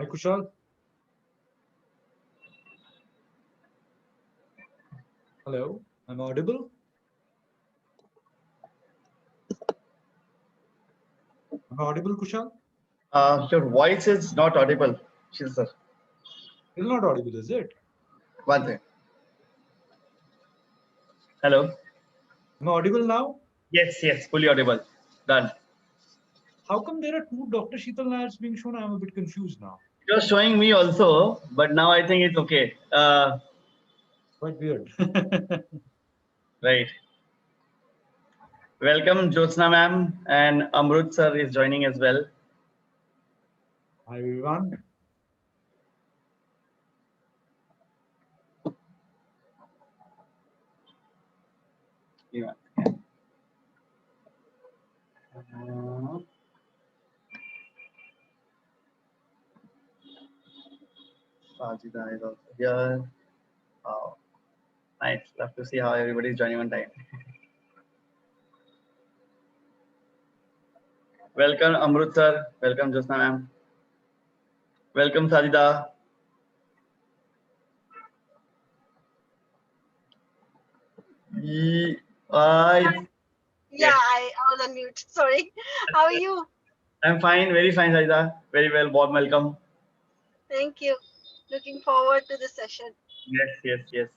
Hi, Kushal. Hello, I'm audible. Am I audible, Kushal? Your voice is not audible, Shil sir. Still not audible, is it? One thing. Hello. Am I audible now? Yes, fully audible. Done. How come there are two Dr. Sheetal Nayars being shown? I'm a bit confused now. It was showing me also, but now I think it's okay. Quite weird. Right. Welcome, Jyotsna ma'am, and Amrut sir is joining as well. Hi, everyone. Yeah. Sajida is also here. Wow. Nice. Love to see how everybody is joining on time. Welcome, Amrut sir. Welcome, Jyotsna ma'am. Welcome, Sajida. Yeah, Yes, I was on mute. Sorry. How are you? I'm fine. Very fine, Sajida. Very well. Warm welcome. Thank you. Looking forward to the session. Yes.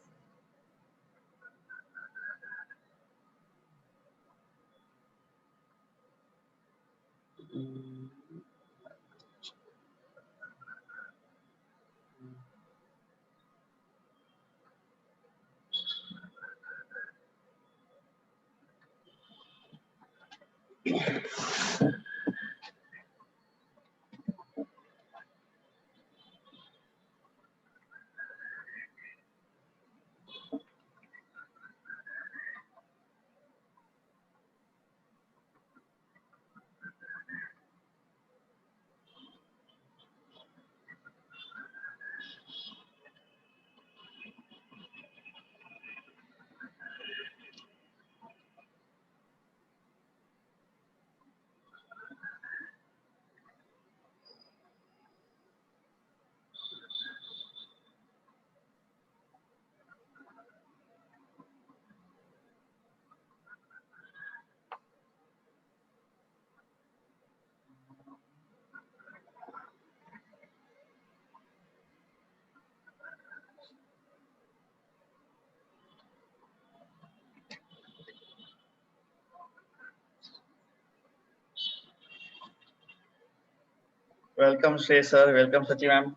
Welcome, Shrey sir. Welcome, Sachi ma'am.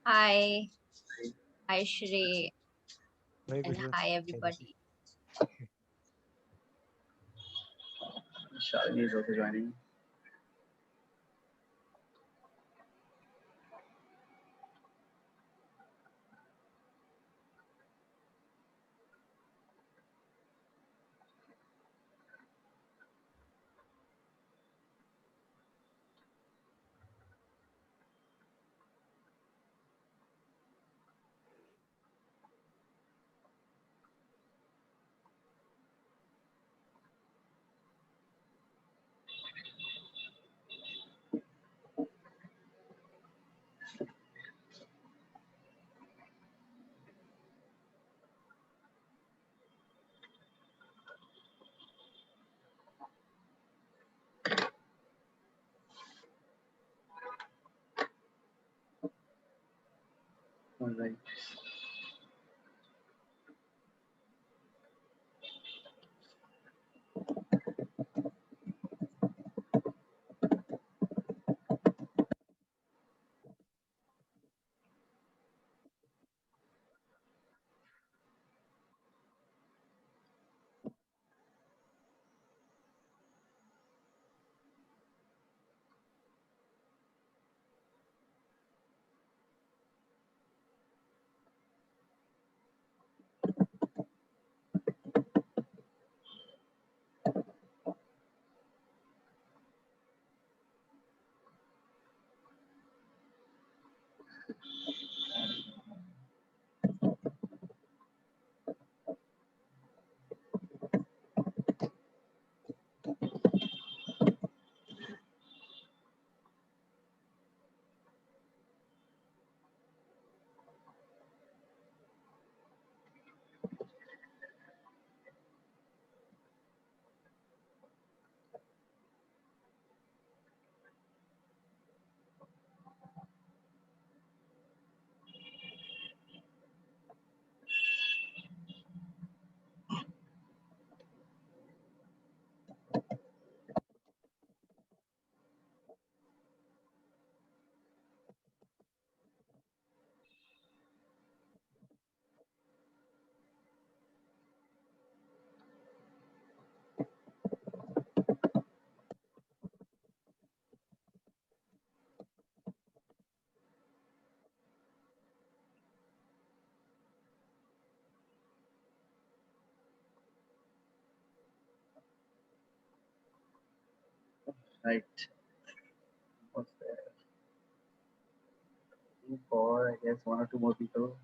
Hi, hi Shri, Very and good. hi everybody. Shalini is also joining. All right. Right. What's there? For, I guess, one or two more people.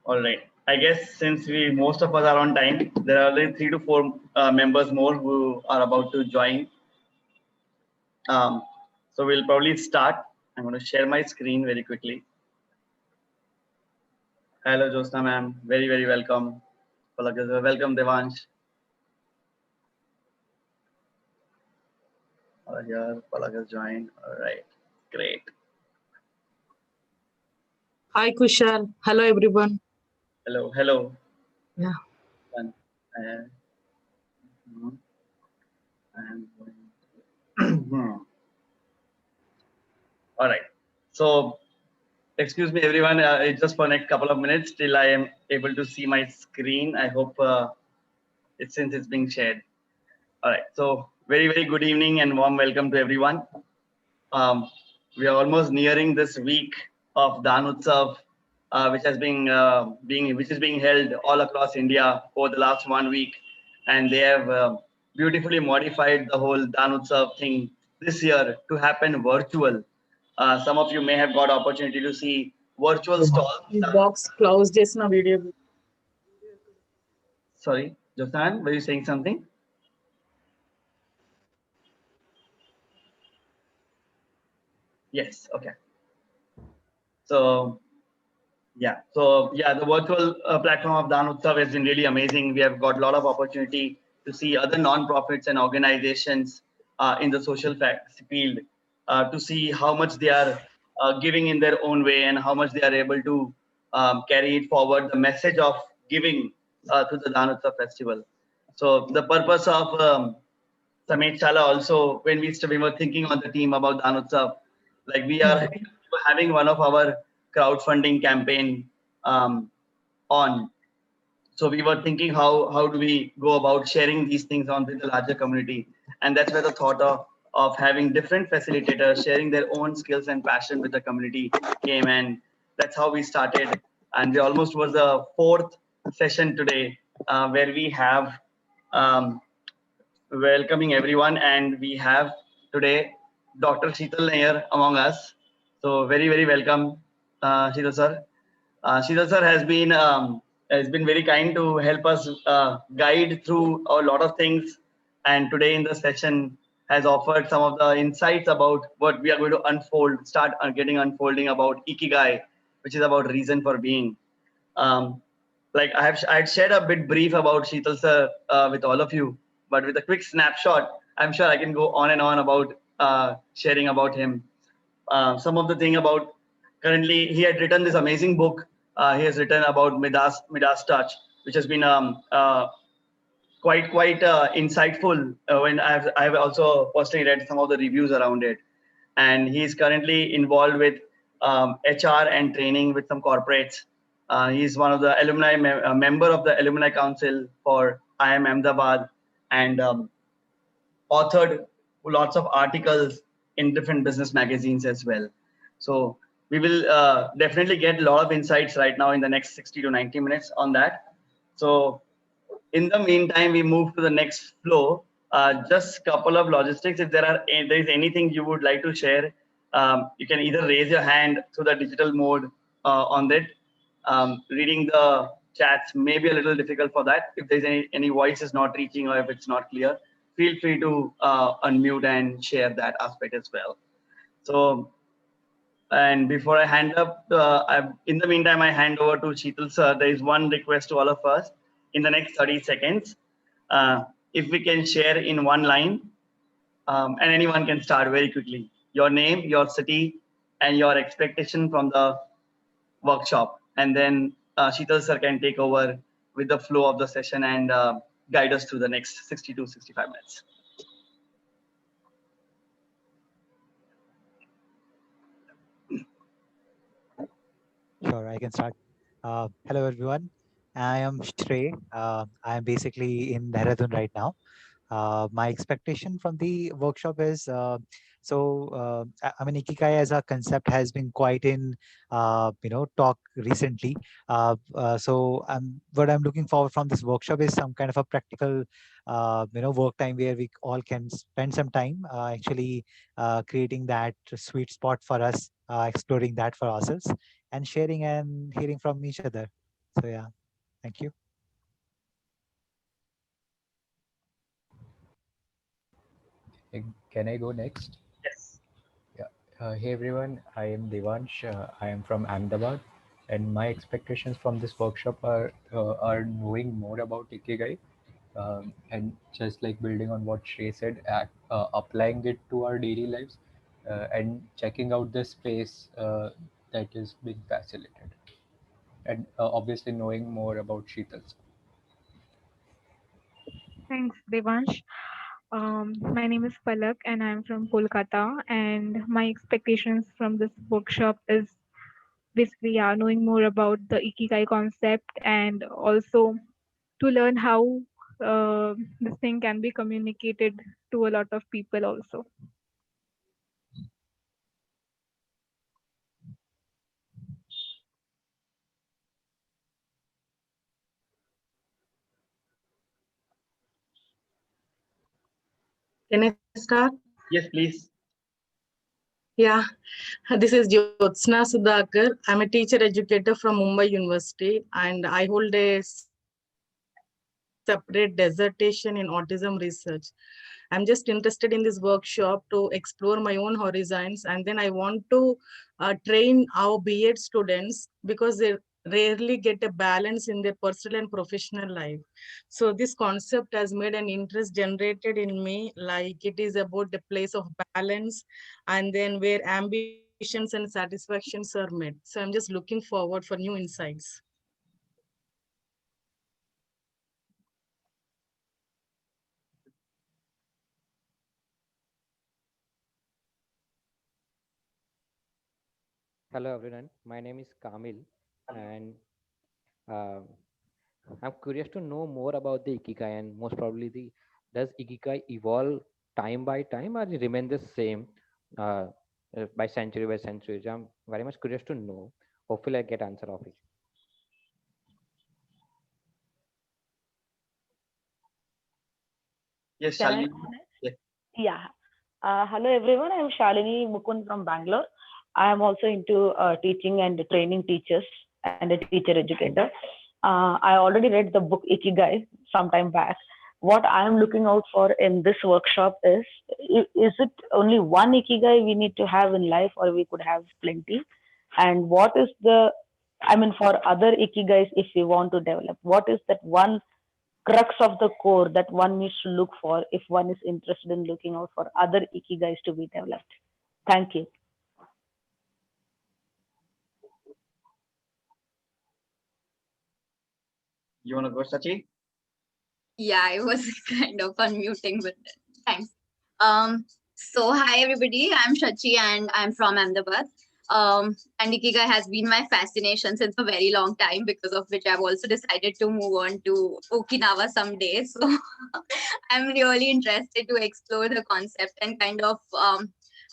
All right. I guess since most of us are on time, there are only 3 to 4 members more who are about to join. So we'll probably start. I'm going to share my screen very quickly. Hello, Josna ma'am. Very, very welcome. Welcome, Devansh. Here, Palak has joined. All right. Great. Hi, Kushal. Hello, everyone. Hello. Hello. Yeah. And, all right. So, excuse me, everyone. It's just for next couple of minutes till I am able to see my screen. I hope since it's being shared. All right. So, very, very good evening and warm welcome to everyone. We are almost nearing this week of Dan Utsav, which is being held all across India over the last 1 week, and they have beautifully modified the whole Dan Utsav thing this year to happen virtual. Some of you may have got opportunity to see virtual stalls. Box closed just now video. Sorry, Josan, were you saying something? Yes. Okay. So yeah, the virtual platform of Dan Utsav has been really amazing. We have got a lot of opportunity to see other non-profits and organizations in the social field, to see how much they are giving in their own way and how much they are able to carry it forward, the message of giving to the Dan Utsav festival. So the purpose of Sameet Chala also, when we were thinking on the team about Dan Utsav, like we are having one of our crowdfunding campaign on. So we were thinking how do we go about sharing these things on with the larger community, and that's where the thought of having different facilitators sharing their own skills and passion with the community came, and that's how we started. And we almost was the 4th session today, where we have welcoming everyone, and we have today Dr. Sheetal Nair among us. So very, very welcome, Sheetal sir. Sheetal sir has been very kind to help us guide through a lot of things, and today in the session has offered some of the insights about what we are going to start getting unfolding about Ikigai, which is about reason for being. Like I had shared a bit brief about Sheetal sir with all of you, but with a quick snapshot, I'm sure I can go on and on about sharing about him. Some of the thing about currently, he had written this amazing book. He has written about Midas Touch, which has been quite insightful. When I've also personally read some of the reviews around it, and he's currently involved with HR and training with some corporates. He's one of the alumni member of the alumni council for IIM Ahmedabad, and authored lots of articles in different business magazines as well. So we will definitely get a lot of insights right now in the next 60 to 90 minutes on that. So in the meantime, we move to the next flow. Just a couple of logistics. If there is anything you would like to share, you can either raise your hand through the digital mode on that. Reading the chats may be a little difficult for that. If there's any voice is not reaching or if it's not clear, feel free to unmute and share that aspect as well. So, and before I hand up, in the meantime, I hand over to Sheetal sir. There is one request to all of us. In the next 30 seconds, if we can share in one line, and anyone can start very quickly. Your name, your city, and your expectation from the workshop. And then Sheetal sir can take over with the flow of the session and guide us through the next 60 to 65 minutes. Sure, I can start. Hello, everyone. I am Shrey. I am basically in Dehradun right now. My expectation from the workshop is I mean, Ikigai as a concept has been quite in talk recently. What I'm looking forward from this workshop is some kind of a practical work time where we all can spend some time actually creating that sweet spot for us, exploring that for ourselves, and sharing and hearing from each other. So yeah, thank you. Can I go next? Yes. Yeah. Hey everyone, I am Devansh. I am from Ahmedabad, and my expectations from this workshop are knowing more about Ikigai, and just like building on what Shrey said, applying it to our daily lives, and checking out the space that is being facilitated, and obviously knowing more about Sheetal's. Thanks, Devansh. My name is Palak and I'm from Kolkata. And my expectations from this workshop is basically, yeah, knowing more about the Ikigai concept and also to learn how this thing can be communicated to a lot of people also. Can I start? Yes, please. Yeah, this is Jyotsna Sudhakar. I'm a teacher educator from Mumbai University, and I hold a separate dissertation in autism research. I'm just interested in this workshop to explore my own horizons, and then I want to train our B.Ed students because they rarely get a balance in their personal and professional life. So this concept has made an interest generated in me, like it is about the place of balance and then where ambitions and satisfactions are met. So I'm just looking forward for new insights. Hello everyone, my name is Kamil and uh, I'm curious to know more about the Ikigai and most probably does Ikigai evolve time by time or it remain the same uh, by century by century? So I'm very much curious to know. Hopefully I get answer of it. Yes, Can I Shalini. go next? Yes. Yeah. Hello, everyone. I'm Shalini Mukund from Bangalore. I am also into teaching and training teachers and a teacher educator. I already read the book Ikigai some time back. What I am looking out for in this workshop is it only one Ikigai we need to have in life, or we could have plenty? And what is I mean, for other Ikigais, if we want to develop, what is that one crux of the core that one needs to look for if one is interested in looking out for other ikigais to be developed? Thank you. You want to go, Sachi? Yeah, I was kind of unmuting, but thanks. So hi everybody, I'm Shachi and I'm from Ahmedabad. And Ikigai has been my fascination since a very long time, because of which I've also decided to move on to Okinawa someday. So I'm really interested to explore the concept and kind of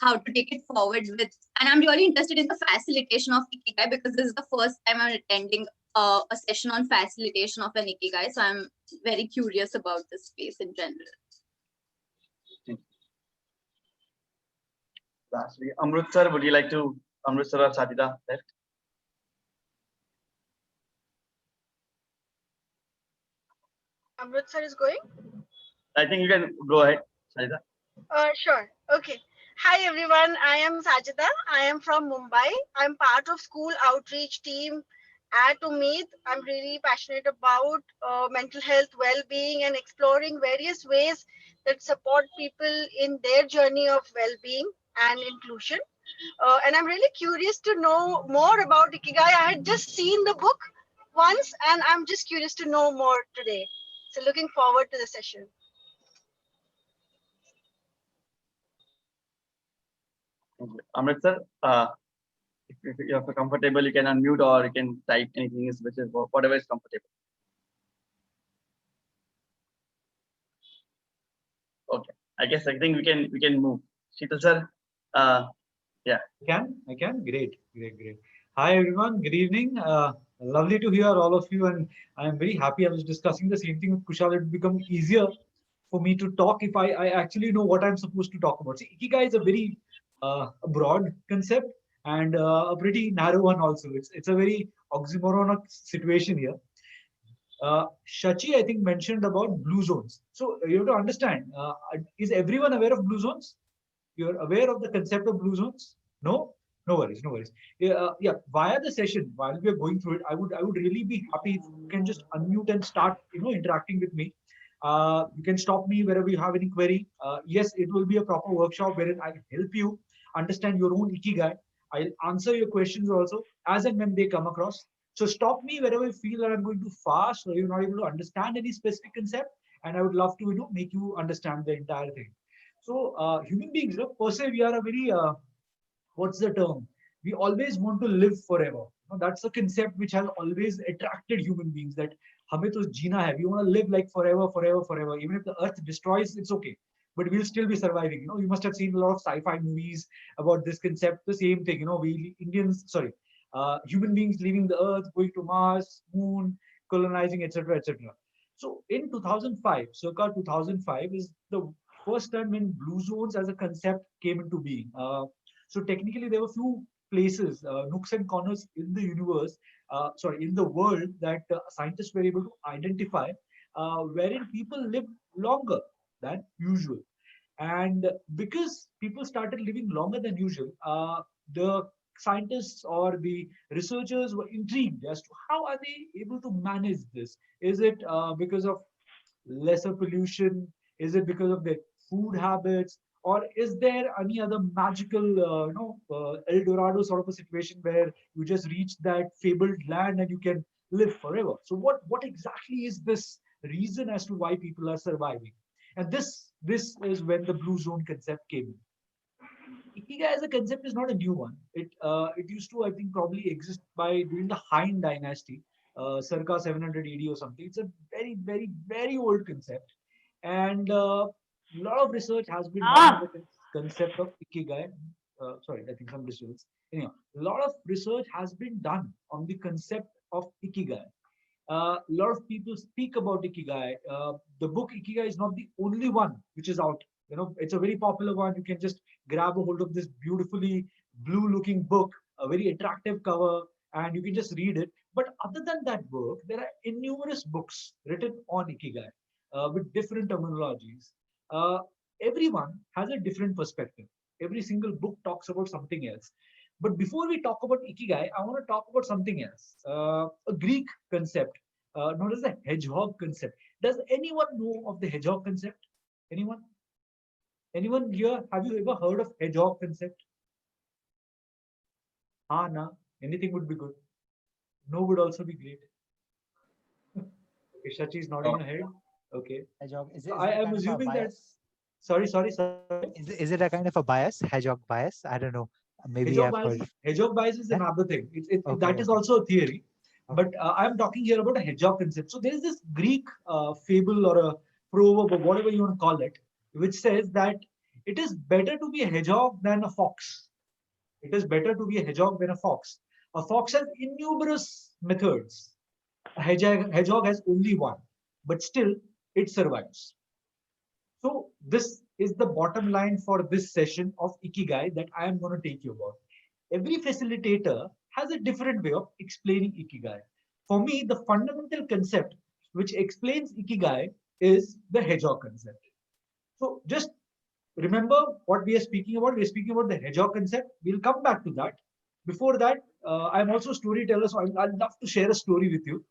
how to take it forward with. And I'm really interested in the facilitation of Ikigai because this is the first time I'm attending a session on facilitation of an Ikigai. So I'm very curious about this space in general. Lastly, Amritsar, would you like to, Amritsar or Sajida left? Amritsar is going? I think you can go ahead, Sajida. Sure. Okay. Hi everyone. I am Sajida. I am from Mumbai. I'm part of school outreach team at Umeed. I'm really passionate about mental health, well-being, and exploring various ways that support people in their journey of well-being and inclusion. And I'm really curious to know more about Ikigai. I had just seen the book once, and I'm just curious to know more today. So looking forward to the session. Amritsar, if you're comfortable, you can unmute or you can type anything, which is whatever is comfortable. Okay, I think we can move. Sheetal sir, yeah. I can. Great. Hi everyone. Good evening. Lovely to hear all of you, and I am very happy. I was discussing the same thing with Kushal. It become easier for me to talk if I actually know what I'm supposed to talk about. See, Ikigai is a very broad concept and a pretty narrow one also. It's a very oxymoronic situation here. Shachi, I think, mentioned about blue zones. So you have to understand, is everyone aware of blue zones? You're aware of the concept of blue zones? No? No worries. Yeah, via the session, while we are going through it, I would really be happy if you can just unmute and start, interacting with me. You can stop me wherever you have any query. Yes, it will be a proper workshop wherein I'll help you understand your own Ikigai. I'll answer your questions also as and when they come across. So stop me wherever you feel that I'm going too fast or you're not able to understand any specific concept. And I would love to, make you understand the entire thing. So human beings, per se, we are a very, what's the term? We always want to live forever. That's a concept which has always attracted human beings, that hame to jeena hai. We want to live like forever. Even if the earth destroys, it's okay. But we'll still be surviving. You must have seen a lot of sci-fi movies about this concept. The same thing, human beings leaving the earth, going to Mars, moon, colonizing, etc., etc. So in 2005, circa 2005 is the first time when blue zones as a concept came into being. So technically, there were few places, nooks and corners in the universe, in the world, that scientists were able to identify, wherein people live longer than usual. And because people started living longer than usual, the scientists or the researchers were intrigued as to how are they able to manage this. Is it because of lesser pollution? Is it because of their food habits? Or is there any other magical, El Dorado sort of a situation where you just reach that fabled land and you can live forever? So what exactly is this reason as to why people are surviving? And this is when the blue zone concept came in. Ikigai as a concept is not a new one. It used to, I think, probably exist during the Han Dynasty, circa 700 AD or something. It's a very, very, very old concept, and a lot of research has been done on the concept of Ikigai. I think some distance. Anyhow, a lot of research has been done on the concept of Ikigai. A lot of people speak about Ikigai. The book Ikigai is not the only one which is out. It's a very popular one. You can just grab a hold of this beautifully blue-looking book, a very attractive cover, and you can just read it. But other than that book, there are innumerous books written on Ikigai with different terminologies. Everyone has a different perspective. Every single book talks about something else. But before we talk about Ikigai, I want to talk about something else. A Greek concept known as the hedgehog concept. Does anyone know of the hedgehog concept? Anyone? Anyone here, have you ever heard of hedgehog concept? Na, anything would be good. No would also be great. Okay, Shachi is nodding her head. Okay. Hedgehog. I am assuming that. Sorry. Is it a kind of a bias? Hedgehog bias? I don't know. Maybe hedgehog bias is another thing. That is also a theory. Okay. But I'm talking here about a hedgehog concept. So there is this Greek fable or a proverb or whatever you want to call it, which says that it is better to be a hedgehog than a fox. It is better to be a hedgehog than a fox. A fox has innumerous methods. A hedgehog has only one, but still it survives. So this is the bottom line for this session of Ikigai that I am going to take you about. Every facilitator has a different way of explaining Ikigai. For me, the fundamental concept which explains Ikigai is the hedgehog concept. So just remember what we are speaking about. We are speaking about the hedgehog concept. We'll come back to that. Before that, I'm also a storyteller, so I'd love to share a story with you.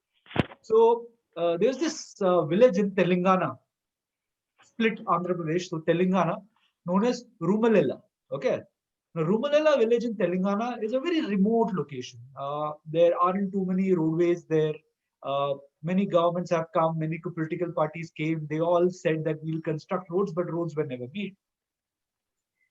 So there's this village in Telangana, split Andhra Pradesh, so Telangana, known as Rumalella. Okay. Now, Rumalella village in Telangana is a very remote location. There aren't too many roadways there. Many governments have come, many political parties came. They all said that we'll construct roads, but roads were never made.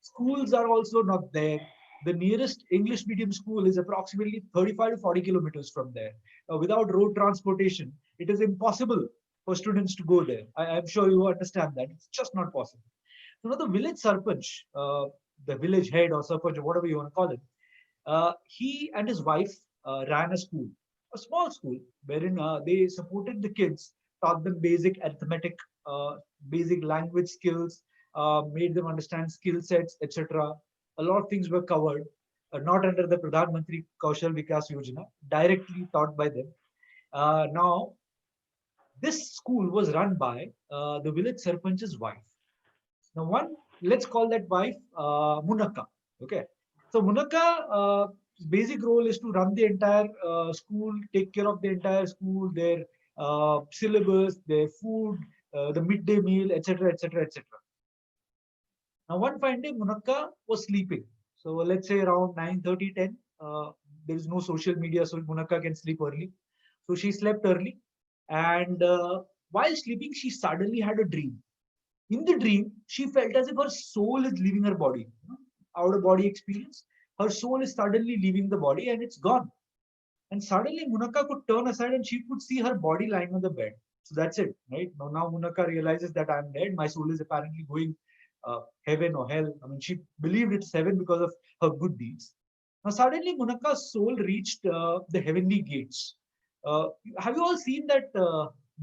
Schools are also not there. The nearest English medium school is approximately 35 to 40 kilometers from there. Without road transportation, it is impossible for students to go there. I'm sure you understand that. It's just not possible. So now the village sarpanch, the village head or sarpanch or whatever you want to call it, he and his wife ran a school, a small school, wherein they supported the kids, taught them basic arithmetic, basic language skills, made them understand skill sets, etc. A lot of things were covered, not under the Pradhan Mantri Kaushal Vikas Yojana, directly taught by them. Now, this school was run by the village sarpanch's wife. Now, let's call that wife Munaka. Okay. So Munaka, basic role is to run the entire school, take care of the entire school, their syllabus, their food, the midday meal, etc., etc., etc. Now, one fine day, Munaka was sleeping. So let's say around 9:30, 10. There is no social media, so Munaka can sleep early. So she slept early, and while sleeping, she suddenly had a dream. In the dream, she felt as if her soul is leaving her body. Out of body experience, her soul is suddenly leaving the body and it's gone. And suddenly Munaka could turn aside and she could see her body lying on the bed. So that's it, right? Now Munaka realizes that I'm dead. My soul is apparently going heaven or hell. I mean, she believed it's heaven because of her good deeds. Now suddenly Munaka's soul reached the heavenly gates. Have you all seen that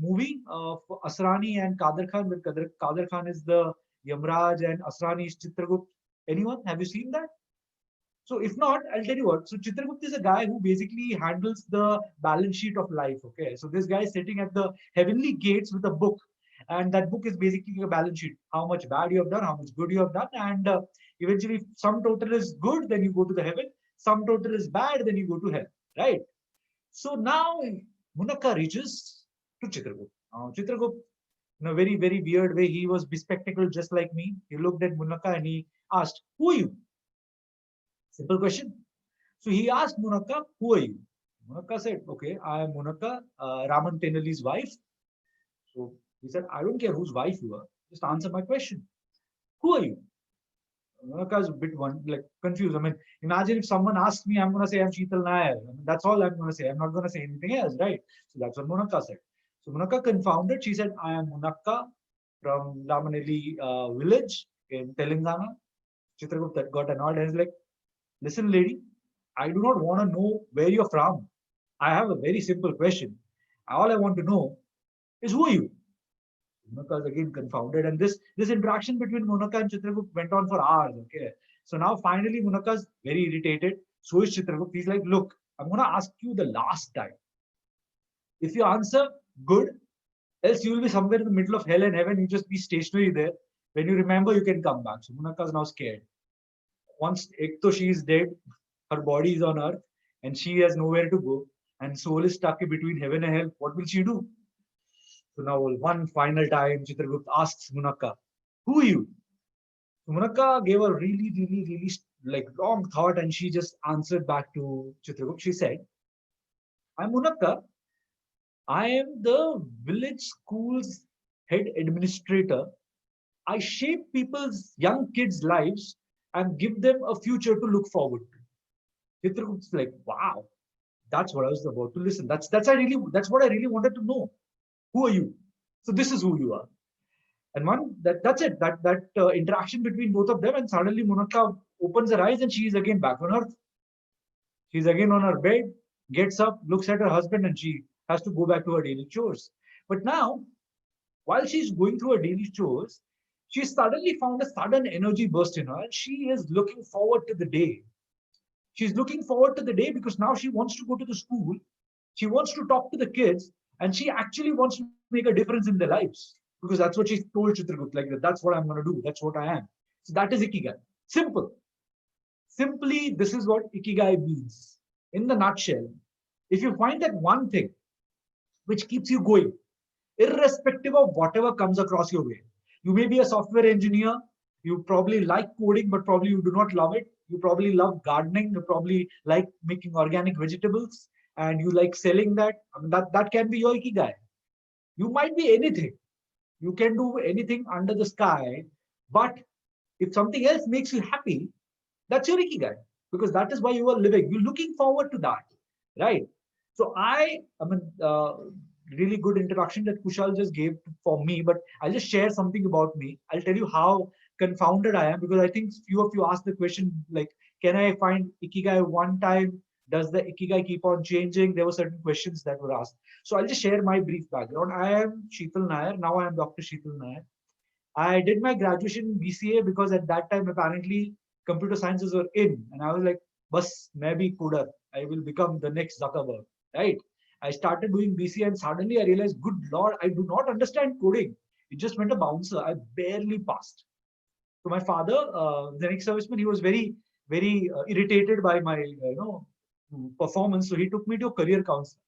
movie of Asrani and Kader Khan? When Kader Khan is the Yamraj and Asrani is Chitragupt. Anyone? Have you seen that? So if not, I'll tell you what. So Chitragupt is a guy who basically handles the balance sheet of life. Okay. So this guy is sitting at the heavenly gates with a book. And that book is basically a balance sheet. How much bad you have done, how much good you have done. And eventually, if some total is good, then you go to the heaven. Some total is bad, then you go to hell. Right? So now Munaka reaches to Chitragupt. Chitragupt, in a very, very weird way, he was bespectacled just like me. He looked at Munaka and he asked, "Who are you?" Simple question. So he asked Munaka, "Who are you?" Munaka said, "Okay, I am Munaka, Raman Tenali's wife." So he said, "I don't care whose wife you are. Just answer my question. Who are you?" Munaka is a bit confused. I mean, imagine if someone asks me, I'm going to say I'm Sheetal Nair. I mean, that's all I'm going to say. I'm not going to say anything else, right? So that's what Munaka said. So Munaka confounded. She said, "I am Munaka from Ramanelli village in Telangana." Chitragupt got annoyed and is like, "Listen, lady, I do not want to know where you're from. I have a very simple question. All I want to know is who are you?" Munaka is again confounded, and this interaction between Munaka and Chitragupt went on for hours. Okay, so now finally Munaka is very irritated. So is Chitragupt. He's like, "Look, I'm going to ask you the last time. If you answer good, else you will be somewhere in the middle of hell and heaven. You just be stationary there. When you remember, you can come back." So Munaka is now scared. Once she is dead, her body is on earth, and she has nowhere to go, and soul is stuck between heaven and hell. What will she do? So now one final time, Chitragupt asks Munaka, "Who are you?" So Munaka gave a really, really, really long thought, and she just answered back to Chitragupt. She said, "I'm Munaka. I am the village school's head administrator. I shape people's young kids' lives and give them a future to look forward to." Chitragupt's like, "Wow, that's what I was about to listen. That's what I really wanted to know. Who are you?" So this is who you are. And that's it. That interaction between both of them, and suddenly Munaka opens her eyes and she is again back on earth. She's again on her bed, gets up, looks at her husband, and she has to go back to her daily chores. But now, while she's going through her daily chores, she suddenly found a sudden energy burst in her, and she is looking forward to the day. She's looking forward to the day because now she wants to go to the school, she wants to talk to the kids, and she actually wants to make a difference in their lives. Because that's what she told Chitragupt, like that's what I'm going to do, that's what I am. So that is Ikigai. Simple. Simply, this is what Ikigai means. In the nutshell, if you find that one thing which keeps you going, irrespective of whatever comes across your way. You may be a software engineer, you probably like coding, but probably you do not love it. You probably love gardening, you probably like making organic vegetables, and you like selling that. I mean, that can be your Ikigai. You might be anything. You can do anything under the sky, but if something else makes you happy, that's your Ikigai. because that is why you are living. You're looking forward to that, right? So I mean, really good introduction that Kushal just gave for me, but I'll just share something about me. I'll tell you how confounded I am, because I think few of you asked the question like, can I find Ikigai one time? Does the Ikigai keep on changing? There were certain questions that were asked. So I'll just share my brief background. I am Sheetal Nair. Now I am Dr. Sheetal Nair. I did my graduation in BCA because at that time apparently computer sciences were in, and I was like, "Bas, main bhi coder. I will become the next Zuckerberg." Right? I started doing BCA, and suddenly I realized, "Good Lord, I do not understand coding. It just went a bouncer. I barely passed." So my father, the next serviceman, he was very irritated by my performance. So he took me to a career counselor.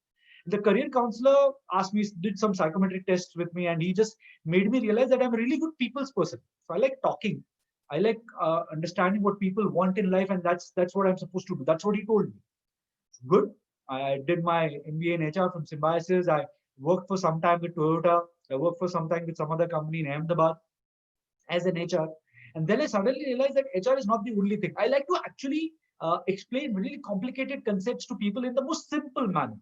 The career counselor asked me, did some psychometric tests with me, and he just made me realize that I'm a really good people's person. So I like talking. I like understanding what people want in life, and that's what I'm supposed to do. That's what he told me. Good. I did my MBA in HR from Symbiosis. I worked for some time with Toyota. I worked for some time with some other company in Ahmedabad as an HR. And then I suddenly realized that HR is not the only thing. I like to actually explain really complicated concepts to people in the most simple manner.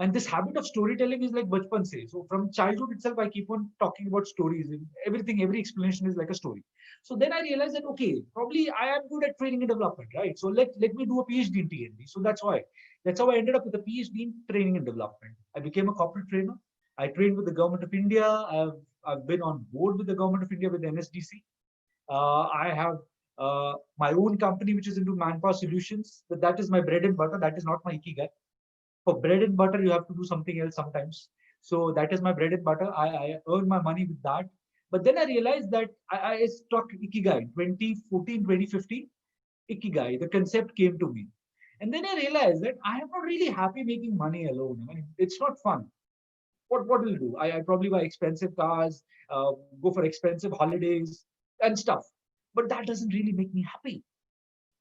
And this habit of storytelling is like bachpan se. So from childhood itself, I keep on talking about stories. Everything, every explanation is like a story. So then I realized that, okay, probably I am good at training and development, right? So let me do a PhD in TND. So that's how I ended up with a PhD in training and development. I became a corporate trainer. I trained with the government of India. I've been on board with the government of India with NSDC. I have my own company, which is into manpower solutions. But that is my bread and butter. That is not my ikigai. For bread and butter, you have to do something else sometimes. So that is my bread and butter. I earn my money with that. But then I realized that I struck Ikigai 2014, 2015. Ikigai, the concept came to me. And then I realized that I am not really happy making money alone. I mean, it's not fun. What will you do? I probably buy expensive cars, go for expensive holidays and stuff. But that doesn't really make me happy.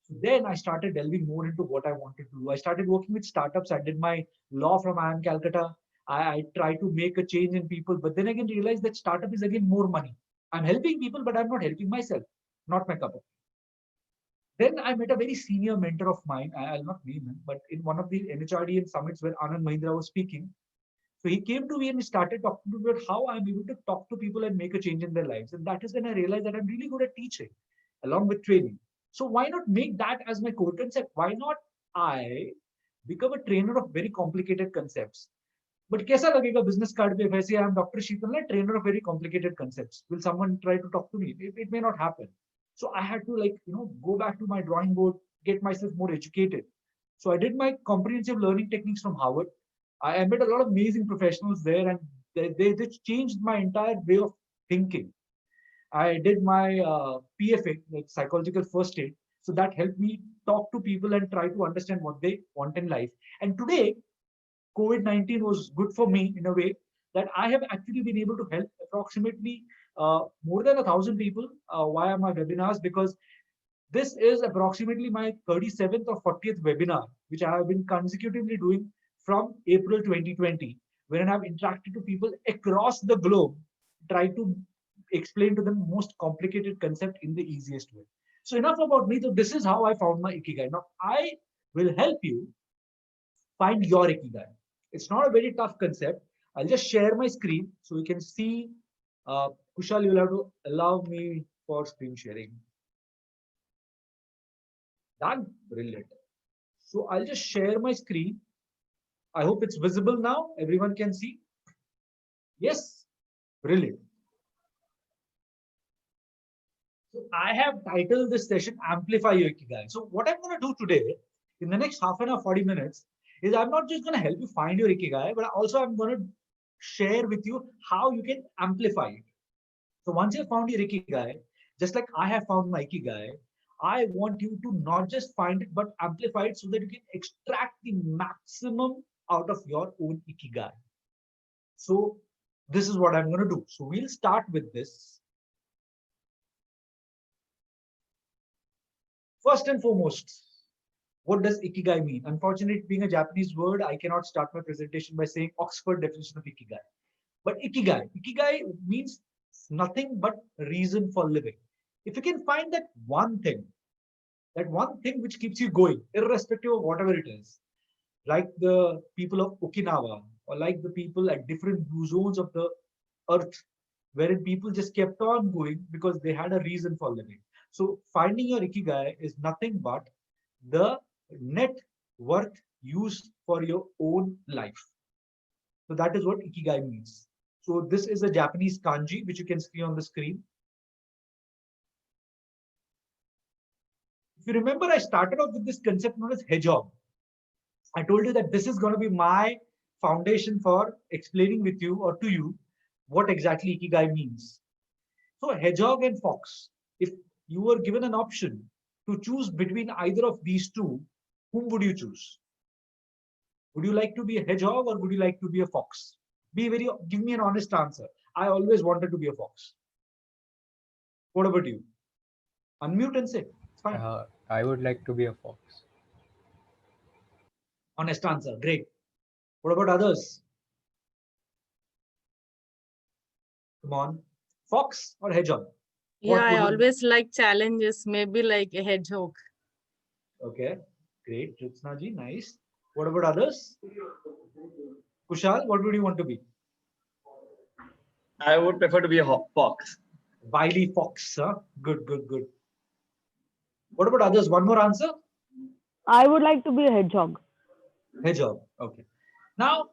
So then I started delving more into what I wanted to do. I started working with startups. I did my law from IIM Calcutta. I tried to make a change in people, but then again realized that startup is again more money. I'm helping people, but I'm not helping myself. Not my cup of tea. Then I met a very senior mentor of mine. I'll not name him, but in one of the NHRDN summits where Anand Mahindra was speaking, so he came to me and he started talking to me about how I'm able to talk to people and make a change in their lives. And that is when I realized that I'm really good at teaching along with training. So why not make that as my core concept? Why not I become a trainer of very complicated concepts? But kaisa lagega business card pe वैसे I am Dr. Sheetal Nair, trainer of very complicated concepts. Will someone try to talk to me? It may not happen. So I had to go back to my drawing board, get myself more educated. So I did my comprehensive learning techniques from Harvard. I met a lot of amazing professionals there, and they changed my entire way of thinking. I did my PFA, like psychological first aid. So that helped me talk to people and try to understand what they want in life. And today, COVID-19 was good for me in a way that I have actually been able to help approximately more than 1,000 people via my webinars, because this is approximately my 37th or 40th webinar, which I have been consecutively doing from April 2020, when I've interacted to people across the globe, try to explain to them most complicated concept in the easiest way. So enough about me. So this is how I found my Ikigai. Now I will help you find your Ikigai. It's not a very tough concept. I'll just share my screen so you can see. Kushal, you'll have to allow me for screen sharing. Done. Brilliant. So I'll just share my screen. I hope it's visible now. Everyone can see. Yes. Brilliant. So I have titled this session Amplify Your Ikigai. So what I'm going to do today in the next half an hour, 40 minutes, is I'm not just going to help you find your Ikigai, but also I'm going to share with you how you can amplify it. So once you've found your Ikigai, just like I have found my Ikigai, I want you to not just find it, but amplify it so that you can extract the maximum out of your own Ikigai. So this is what I'm going to do. So we'll start with this. First and foremost, what does Ikigai mean? Unfortunately, being a Japanese word, I cannot start my presentation by saying Oxford definition of Ikigai. But Ikigai means nothing but reason for living. If you can find that one thing, That one thing which keeps you going, irrespective of whatever it is. Like the people of Okinawa, or like the people at different blue zones of the earth, wherein people just kept on going because they had a reason for living. So finding your ikigai is nothing but the net worth used for your own life. So that is what ikigai means. So this is a Japanese kanji, which you can see on the screen. If you remember, I started off with this concept known as hedgehog. I told you that this is going to be my foundation for explaining with you or to you what exactly ikigai means. So hedgehog and fox, if you were given an option to choose between either of these two, whom would you choose? Would you like to be a hedgehog or would you like to be a fox? Give me an honest answer. I always wanted to be a fox. What about you? Unmute and say. It's fine. I would like to be a fox. Honest answer. Great. What about others? Come on. Fox or hedgehog? Yeah, I always like challenges, maybe like a hedgehog. Okay. Great. Jyotsna ji, nice. What about others? Kushal, what would you want to be? I would prefer to be a fox. Wily fox, huh? Good, good, good. What about others? One more answer? I would like to be a hedgehog. Hedgehog. Okay. Now,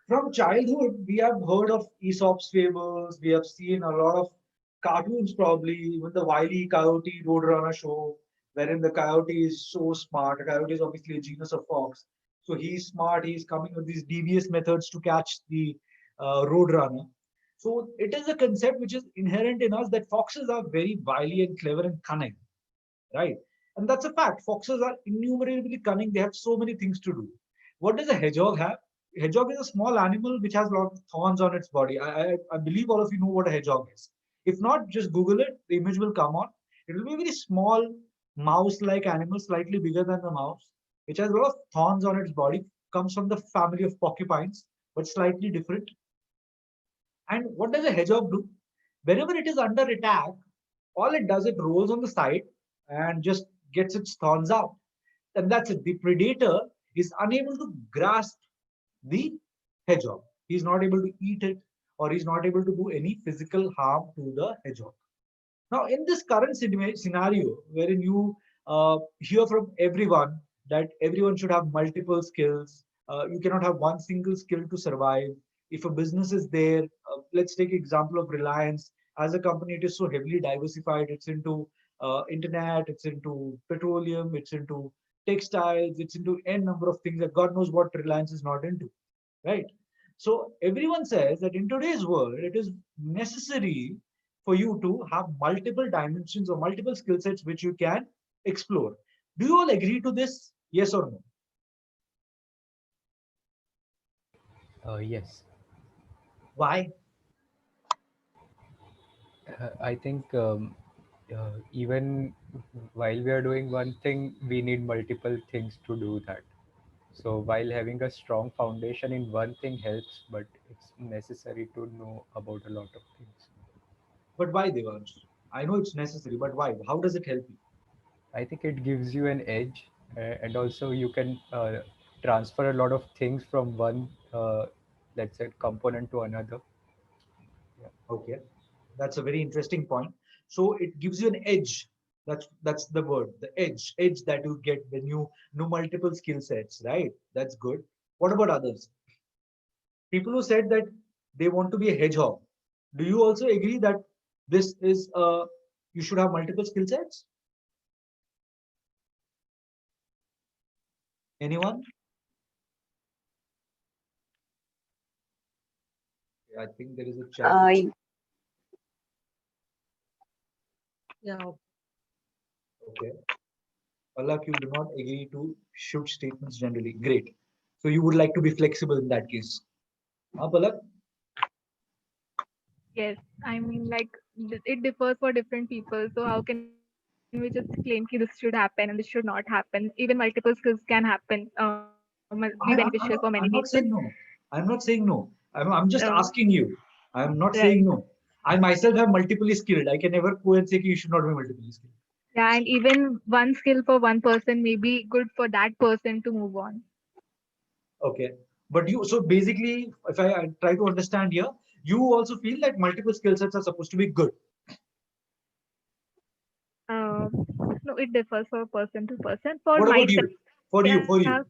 from childhood, we have heard of Aesop's fables. We have seen a lot of cartoons, probably even the Wile E. Coyote Roadrunner show, wherein the coyote is so smart. A coyote is obviously a genus of fox. So he's smart. He's coming with these devious methods to catch the roadrunner. So it is a concept which is inherent in us that foxes are very wily and clever and cunning, right? And that's a fact. Foxes are innumerably cunning. They have so many things to do. What does a hedgehog have? A hedgehog is a small animal which has a lot of thorns on its body. I believe all of you know what a hedgehog is. If not, just Google it. The image will come on. It will be a very small mouse-like animal, slightly bigger than the mouse, which has a lot of thorns on its body. Comes from the family of porcupines, but slightly different. And what does a hedgehog do? Whenever it is under attack, all it does, it rolls on the side and just gets its thorns out. And that's it. The predator is unable to grasp the hedgehog. He's not able to eat it, or he's not able to do any physical harm to the hedgehog. Now, in this current scenario, wherein you hear from everyone that everyone should have multiple skills, you cannot have one single skill to survive. If a business is there, let's take example of Reliance. As a company, it is so heavily diversified. It's into internet, it's into petroleum, it's into textiles, it's into n number of things that God knows what Reliance is not into, right? So everyone says that in today's world, it is necessary for you to have multiple dimensions or multiple skill sets which you can explore. Do you all agree to this? Yes or no? Yes. Why? I think even while we are doing one thing, we need multiple things to do that. So while having a strong foundation in one thing helps, but it's necessary to know about a lot of things. But why, Devansh? I know it's necessary, but why? How does it help you? I think it gives you an edge, and also you can transfer a lot of things from one, let's say, component to another. Yeah. Okay, that's a very interesting point. So it gives you an edge. That's the word, the edge that you get when you know multiple skill sets, right? That's good. What about others? People who said that they want to be a hedgehog. Do you also agree that this is you should have multiple skill sets? Anyone? I think there is a chat. Yeah. Okay. Palak, you do not agree to shoot statements generally. Great. So you would like to be flexible in that case. Palak? Yes, I mean, like it differs for different people. So how can we just claim that this should happen and this should not happen? Even multiple skills can happen, be beneficial for many I'm people. not saying no. I'm not saying no. I'm just asking you. I'm not Right. saying no. I myself have multiply skilled. I can never go and say you should not be multiply skilled. Yeah, and even one skill for one person may be good for that person to move on. Okay. But you, so basically, if I try to understand here, you also feel that multiple skill sets are supposed to be good. Uh, no, it differs for person to person. For What about myself, you? For you, for you. yeah,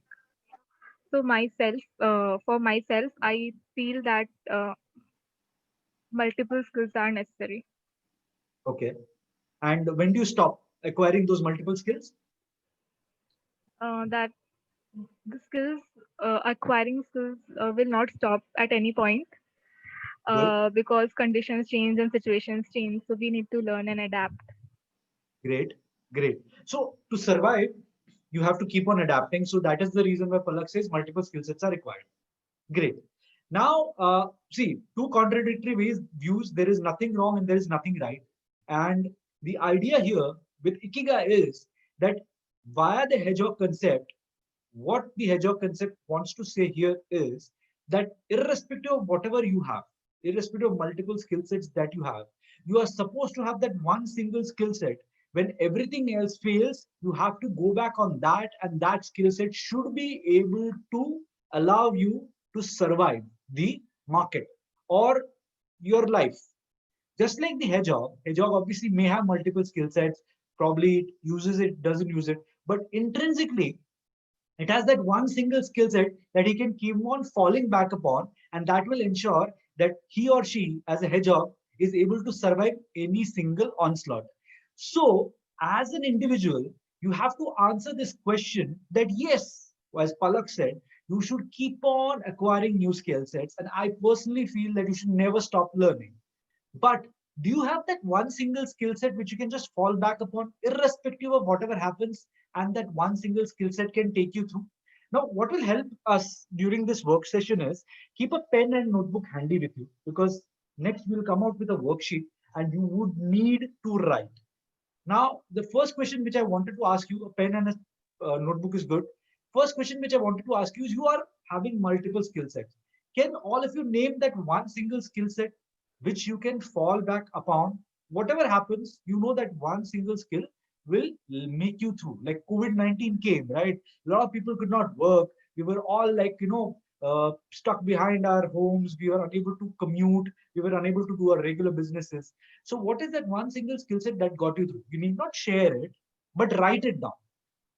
for myself, I feel that multiple skills are necessary. Okay. And when do you stop acquiring those multiple skills? That the skills, acquiring skills will not stop at any point Good. because conditions change and situations change. So we need to learn and adapt. Great. Great. So to survive, you have to keep on adapting. So that is the reason why Palak says multiple skill sets are required. Great. Now, see, two contradictory views. There is nothing wrong and there is nothing right. And the idea here with Ikigai is that via the hedgehog concept, what the hedgehog concept wants to say here is that irrespective of whatever you have, irrespective of multiple skill sets that you are supposed to have that one single skill set. When everything else fails, you have to go back on that, and that skill set should be able to allow you to survive the market or your life. Just like the hedgehog obviously may have multiple skill sets, probably it uses it, doesn't use it, but intrinsically it has that one single skill set that he can keep on falling back upon, and that will ensure that he or she, as a hedgehog, is able to survive any single onslaught. So, as an individual, you have to answer this question that yes, as Palak said, you should keep on acquiring new skill sets. And I personally feel that you should never stop learning. But do you have that one single skill set which you can just fall back upon, irrespective of whatever happens, and that one single skill set can take you through? Now, what will help us during this work session is keep a pen and notebook handy with you, because next we'll come out with a worksheet and you would need to write. Now, the first question which I wanted to ask you, a pen and a notebook is good. First question which I wanted to ask you is, you are having multiple skill sets. Can all of you name that one single skill set which you can fall back upon? Whatever happens, you know that one single skill will make you through. Like COVID-19 came, right? A lot of people could not work. We were all like, stuck behind our homes. We were unable to commute. We were unable to do our regular businesses. So what is that one single skill set that got you through? You need not share it, but write it down.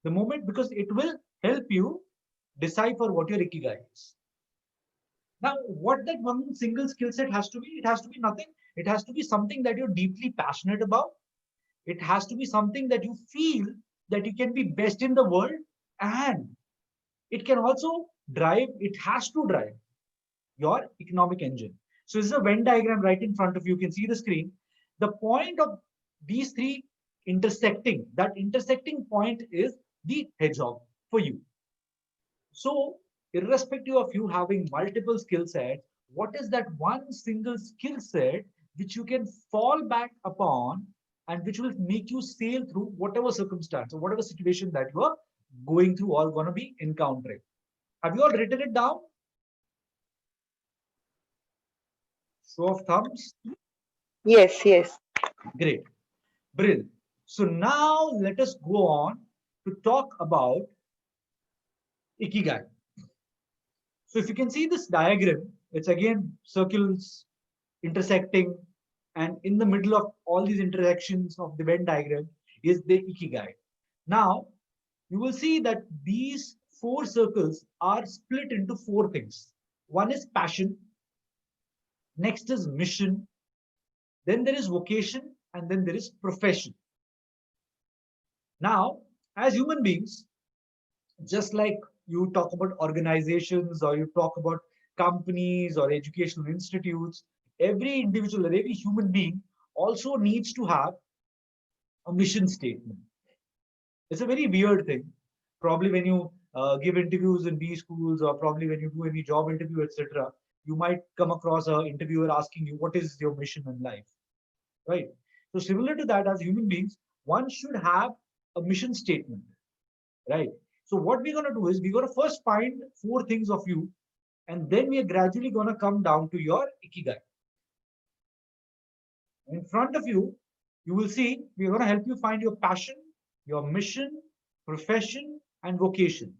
The moment, because it will help you decipher what your Ikigai is. Now, what that one single skill set has to be, it has to be nothing. It has to be something that you're deeply passionate about. It has to be something that you feel that you can be best in the world, and it can also drive, it has to drive your economic engine. So this is a Venn diagram right in front of you. You can see the screen. The point of these three intersecting, that intersecting point is the hedgehog for you. So irrespective of you having multiple skill sets, what is that one single skill set which you can fall back upon and which will make you sail through whatever circumstance or whatever situation that you are going through or going to be encountering? Have you all written it down? Show of thumbs. Yes, yes. Great. Brilliant. So now let us go on to talk about Ikigai. So if you can see this diagram, it's again circles intersecting, and in the middle of all these intersections of the Venn diagram is the Ikigai. Now, you will see that these four circles are split into four things. One is passion, next is mission, then there is vocation, and then there is profession. Now, as human beings, just like you talk about organizations or you talk about companies or educational institutes, every individual or every human being also needs to have a mission statement. It's a very weird thing. Probably when you give interviews in B schools, or probably when you do any job interview, etc., you might come across an interviewer asking you, what is your mission in life? Right? So similar to that, as human beings, one should have a mission statement, right? So what we're going to do is we're going to first find four things of you, and then we are gradually going to come down to your Ikigai. In front of you, you will see we're going to help you find your passion, your mission, profession, and vocation.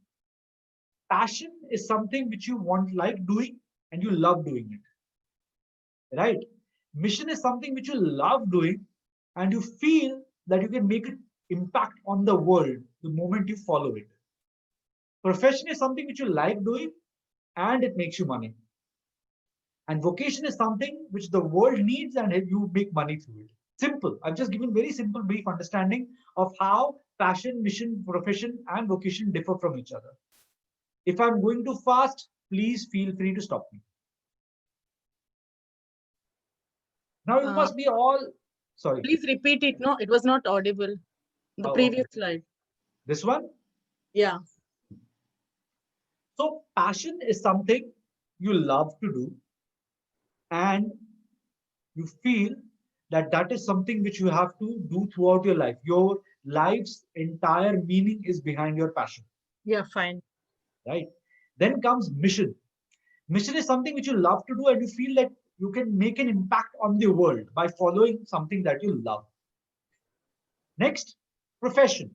Passion is something which you like doing and you love doing it, right? Mission is something which you love doing and you feel that you can make an impact on the world the moment you follow it. Profession is something which you like doing and it makes you money. And vocation is something which the world needs and you make money through it. Simple. I've just given very simple, brief understanding of how passion, mission, profession, and vocation differ from each other. If I'm going too fast, please feel free to stop me. Now you must be all, sorry. Please repeat it. No, it was not audible. The previous slide. This one? Yeah. So passion is something you love to do and you feel that that is something which you have to do throughout your life. Your life's entire meaning is behind your passion. Yeah, fine. Right. Then comes mission. Mission is something which you love to do and you feel that you can make an impact on the world by following something that you love. Next, profession.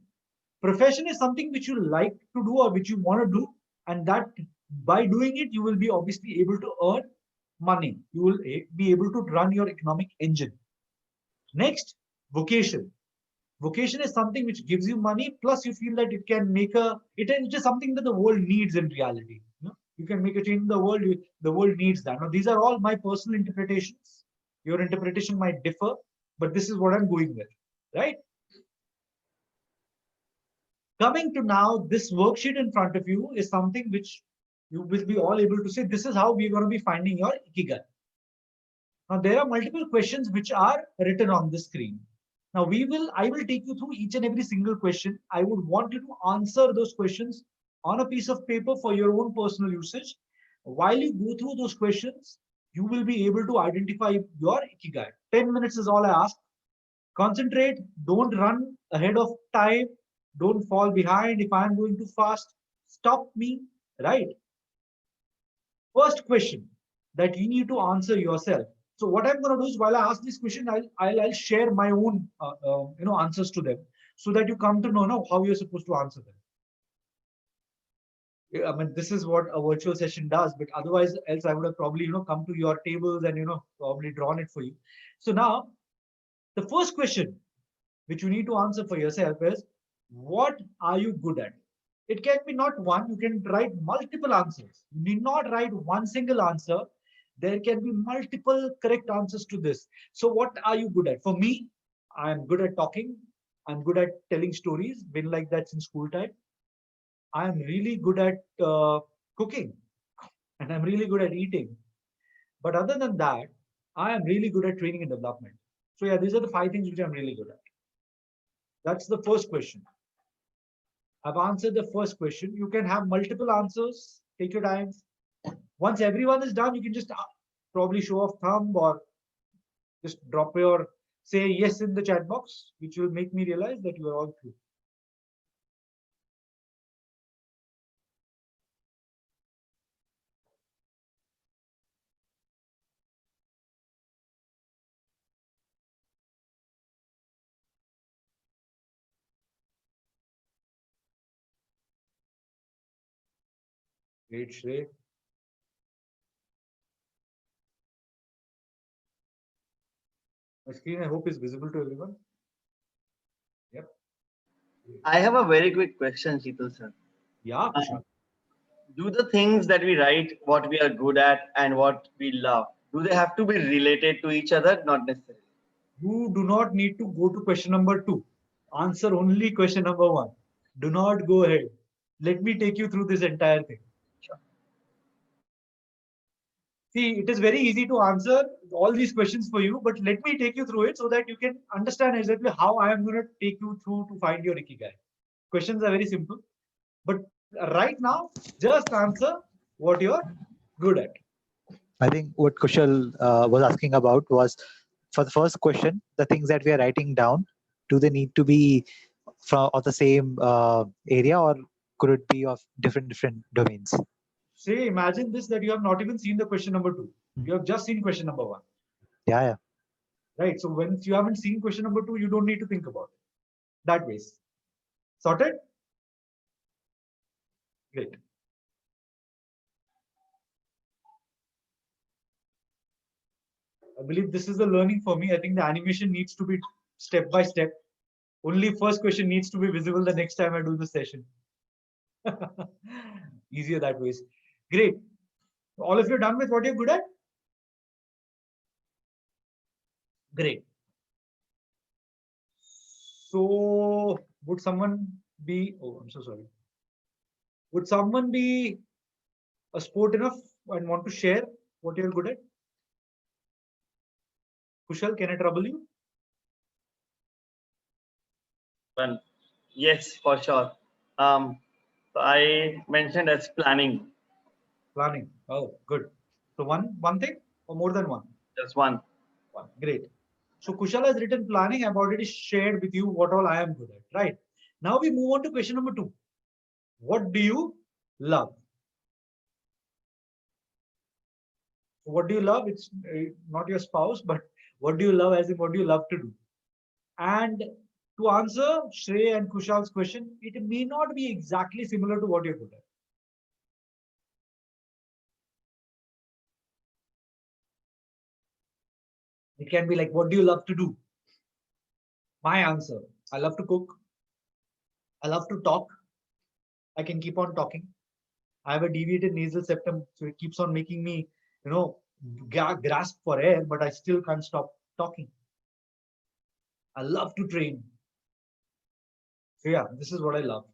Profession is something which you like to do or which you want to do, and that by doing it, you will be obviously able to earn money. You will be able to run your economic engine. Next, vocation. Vocation is something which gives you money, plus you feel that it can make it is something that the world needs in reality. You can make a change in the world needs that. Now, these are all my personal interpretations. Your interpretation might differ, but this is what I'm going with, right? Coming to now, this worksheet in front of you is something which you will be all able to say, this is how we're going to be finding your Ikigai. Now, there are multiple questions which are written on the screen. Now, I will take you through each and every single question. I would want you to answer those questions on a piece of paper for your own personal usage. While you go through those questions, you will be able to identify your Ikigai. 10 minutes is all I ask. Concentrate, don't run ahead of time, don't fall behind. If I'm going too fast, stop me, right? First question that you need to answer yourself. So what I'm going to do is while I ask this question, I'll share my own answers to them so that you come to know how you're supposed to answer them. I mean, this is what a virtual session does, but otherwise else I would have probably come to your tables and probably drawn it for you. So now the first question which you need to answer for yourself is, what are you good at? It can be not one, you can write multiple answers. You need not write one single answer. There can be multiple correct answers to this. So what are you good at? For me, I'm good at talking. I'm good at telling stories, been like that since school time. I'm really good at cooking and I'm really good at eating. But other than that, I am really good at training and development. So yeah, these are the 5 things which I'm really good at. That's the first question. I've answered the first question. You can have multiple answers. Take your time. Once everyone is done, you can just probably show off thumb or just say yes in the chat box, which will make me realize that you are all through. Great, Shrey. My screen, I hope, is visible to everyone. Yep. I have a very quick question, Sheetal sir. Yeah, sure. Do the things that we write, what we are good at and what we love, do they have to be related to each other? Not necessarily. You do not need to go to question number 2. Answer only question number 1. Do not go ahead. Let me take you through this entire thing. Sure. See, it is very easy to answer all these questions for you, but let me take you through it so that you can understand exactly how I am going to take you through to find your Ikigai. Questions are very simple, but right now, just answer what you're good at. I think what Kushal was asking about was, for the first question, the things that we are writing down, do they need to be of the same area, or could it be of different domains? Say, imagine this, that you have not even seen the question number 2. You have just seen question number 1. Yeah. right? So when you haven't seen question number 2, you don't need to think about it. That ways. Sorted? Great. I believe this is the learning for me. I think the animation needs to be step by step. Only first question needs to be visible the next time I do the session. Easier that ways. Great. All of you done with what you're good at? Great. So would someone be, oh, I'm so sorry. Would someone be a sport enough and want to share what you're good at? Kushal, can I trouble you? Well, yes, for sure. I mentioned as planning. Planning. Oh, good. So one thing or more than one? Just one. One. Great. So Kushal has written planning. I've already shared with you what all I am good at, right? Now we move on to question number 2. What do you love? So what do you love? It's not your spouse, but what do you love as in what do you love to do? And to answer Shrey and Kushal's question, it may not be exactly similar to what you're good at. It can be like, what do you love to do? My answer, I love to cook. I love to talk. I can keep on talking. I have a deviated nasal septum, so it keeps on making me, grasp for air, but I still can't stop talking. I love to train. So yeah, this is what I love.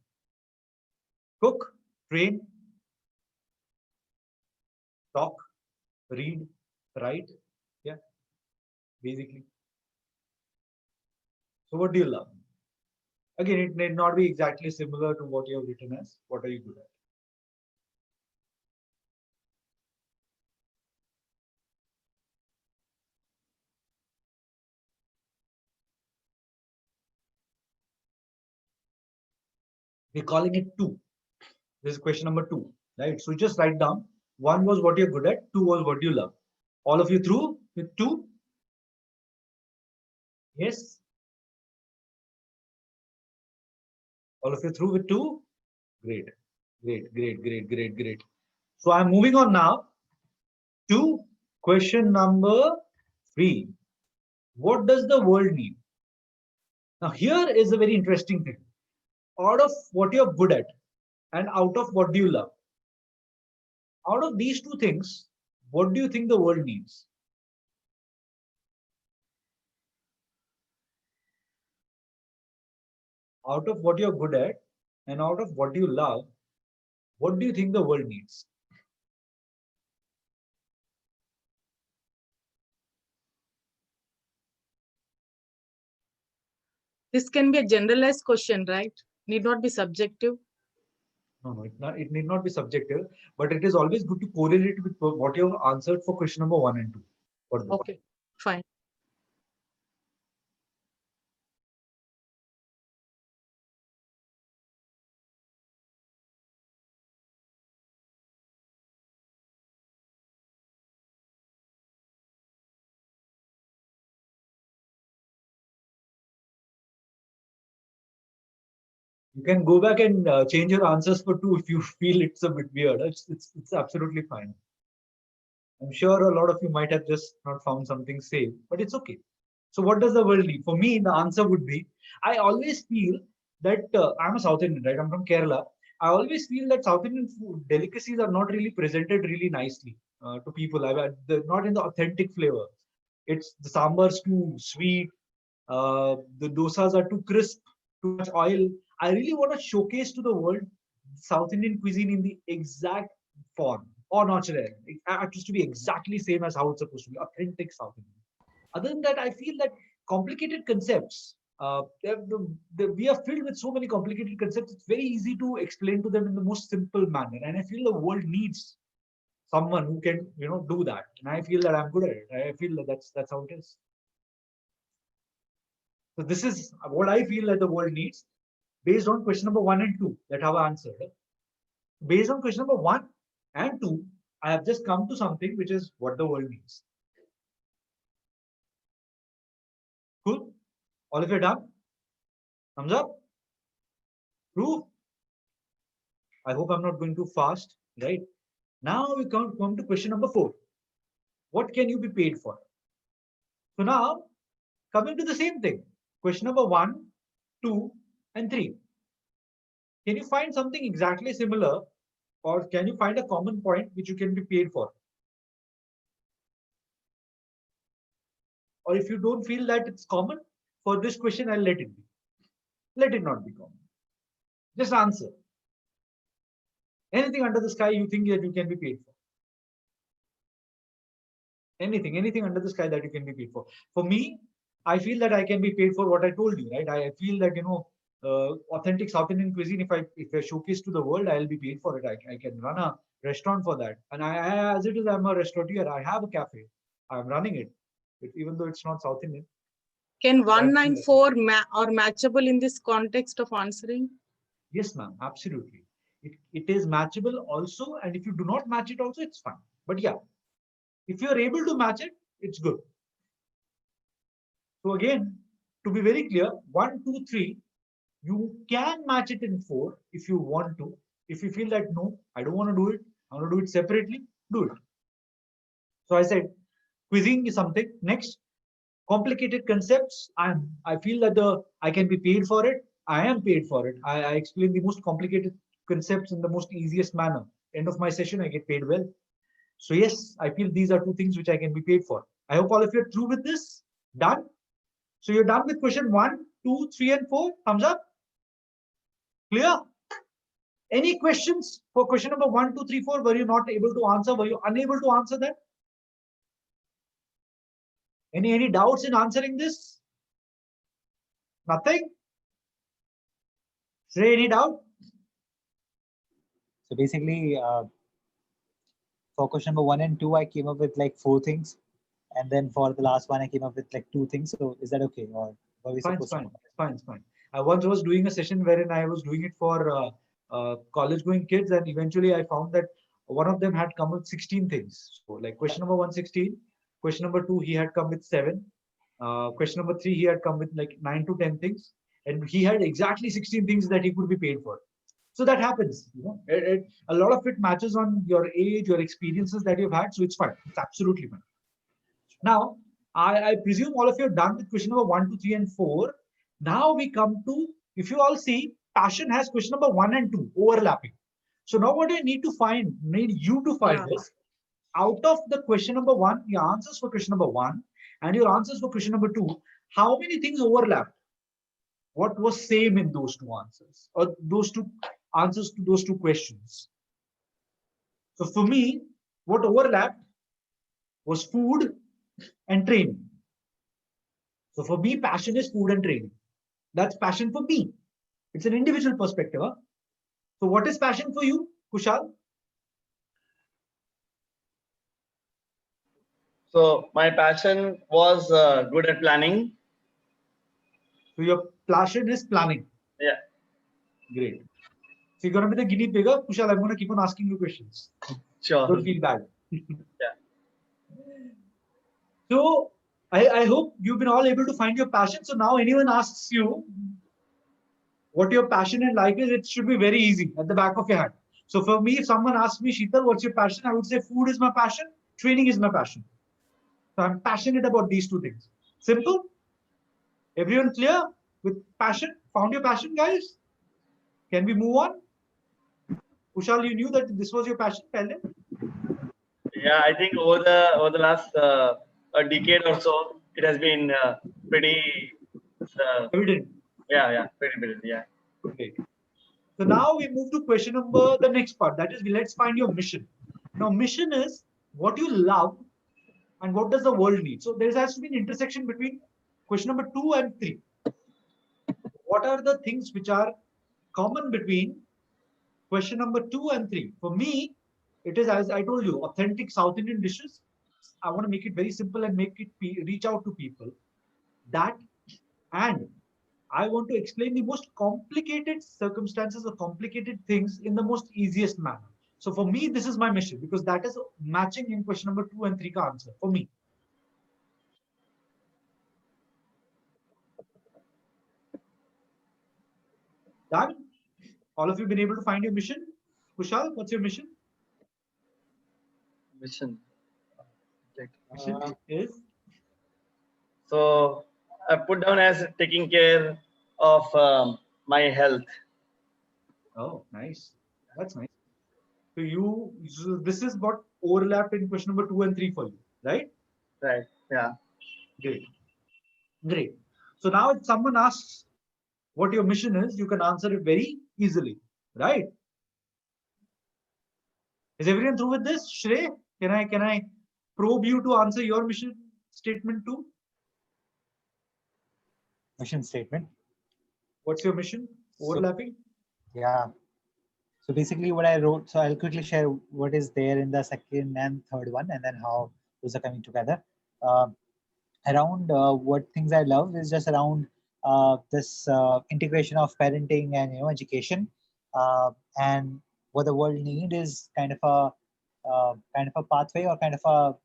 Cook, train, talk, read, write. Yeah, basically. So what do you love? Again, it may not be exactly similar to what you have written as. What are you good at? We're calling it 2. This is question number 2, right? So just write down. 1 was what you're good at. 2 was what you love. All of you through with 2? Yes. All of you through with 2? Great, great, great, great, great, great. So I'm moving on now to question number 3. What does the world need? Now here is a very interesting thing. Out of what you're good at and out of what do you love? Out of these 2 things, what do you think the world needs? Out of what you're good at and out of what you love, what do you think the world needs? This can be a generalized question, right? Need not be subjective. No, it need not be subjective, but it is always good to correlate with what you have answered for question number 1 and 2. Okay, fine. You can go back and change your answers for 2 if you feel it's a bit weird. It's absolutely fine. I'm sure a lot of you might have just not found something safe, but it's okay. So what does the world need? For me, the answer would be, I always feel that I'm a South Indian, right? I'm from Kerala. I always feel that South Indian food delicacies are not really presented really nicely to people. Not in the authentic flavor. It's the sambar's too sweet. The dosas are too crisp, too much oil. I really want to showcase to the world South Indian cuisine in the exact form or natural. It has to be exactly same as how it's supposed to be, authentic South Indian. Other than that, I feel that complicated concepts, we are filled with so many complicated concepts. It's very easy to explain to them in the most simple manner. And I feel the world needs someone who can, do that. And I feel that I'm good at it. I feel that that's how it is. So this is what I feel that the world needs based on question number 1 and 2 that have answered. Based on question number 1 and 2, I have just come to something which is what the world needs. Cool. All of you done? Thumbs up. Proof. I hope I'm not going too fast, right? Now we come to question number 4. What can you be paid for? So now, coming to the same thing. Question number 1, 2, and 3. Can you find something exactly similar, or can you find a common point which you can be paid for? Or if you don't feel that it's common, for this question, I'll let it be. Let it not be common. Just answer. Anything under the sky you think that you can be paid for. Anything under the sky that you can be paid for. For me, I feel that I can be paid for what I told you, right? I feel that, authentic South Indian cuisine, if I showcase to the world, I'll be paid for it. I can run a restaurant for that. And as it is, I'm a restaurateur. I have a cafe. I'm running it, even though it's not South Indian. Can 194 or matchable in this context of answering? Yes, ma'am, absolutely. It is matchable also, and if you do not match it also, it's fine. But yeah, if you are able to match it, it's good. So again, to be very clear, 1, 2, 3, you can match it in 4 if you want to. If you feel that, no, I don't want to do it, I want to do it separately, do it. So I said, quizzing is something. Next, complicated concepts. I feel that I can be paid for it. I am paid for it. I explain the most complicated concepts in the most easiest manner. End of my session, I get paid well. So yes, I feel these are 2 things which I can be paid for. I hope all of you are through with this. Done? So you're done with question 1, 2, 3, and 4. Thumbs up. Clear? Any questions for question number 1, 2, 3, 4? Were you not able to answer? Were you unable to answer that? Any doubts in answering this? Nothing? Say any doubt? So basically, for question number 1 and 2, I came up with like 4 things. And then for the last one, I came up with like 2 things. So is that okay? Or were we supposed to? Fine. I once was doing a session wherein I was doing it for college going kids, and eventually I found that one of them had come with 16 things. So like question number 1, 16. Question number 2, he had come with 7. Question number 3, he had come with like 9 to 10 things. And he had exactly 16 things that he could be paid for. So that happens, a lot of it matches on your age, your experiences that you've had. So it's fine. It's absolutely fine. Now, I presume all of you are done with question number 1, 2, 3, and 4. Now we come to, if you all see, passion has question number 1 and 2 overlapping. So now what I need you to find is, out of the question number 1, your answers for question number 1 and your answers for question number 2, how many things overlapped? What was same in those 2 answers, or those 2 answers to those 2 questions? So for me, what overlapped was food and training. So for me, passion is food and training. That's passion for me. It's an individual perspective. Huh? So what is passion for you, Kushal? So my passion was good at planning. So your passion is planning. Yeah. Great. So you're going to be the guinea pig. Kushal, I'm going to keep on asking you questions. Sure. Don't feel bad. Yeah. So I hope you've been all able to find your passion. So now anyone asks you what your passion in life is, it should be very easy at the back of your hand. So for me, if someone asks me, Sheetal, what's your passion? I would say food is my passion, training is my passion. So I'm passionate about these 2 things. Simple? Everyone clear with passion? Found your passion, guys? Can we move on? Kushal, you knew that this was your passion, Pelle? Yeah, I think over the last a decade or so, it has been pretty evident. Yeah, pretty evident. Yeah. Okay. So now we move to question number, the next part. That is, let's find your mission. Now, mission is what you love and what does the world need. So there has to be an intersection between question number 2 and 3. What are the things which are common between question number 2 and 3? For me, it is, as I told you, authentic South Indian dishes. I want to make it very simple and make it reach out to people. That, and I want to explain the most complicated circumstances or complicated things in the most easiest manner. So for me, this is my mission, because that is matching in question number 2 and 3 ka answer for me. Done? All of you been able to find your mission? Kushal, what's your mission? Mission. Mission is? So I put down as taking care of my health. Oh, nice. That's nice. So this is what overlapped in question number 2 and 3 for you, right? Right. Yeah. Great. Great. So now if someone asks what your mission is, you can answer it very easily, right? Is everyone through with this? Shrey, can I probe you to answer your mission statement too? Mission statement. What's your mission? Overlapping? Yeah. So basically what I wrote, so I'll quickly share what is there in the second and third one, and then how those are coming together. Around what things I love is just around this integration of parenting and education, and what the world need is kind of a pathway or kind of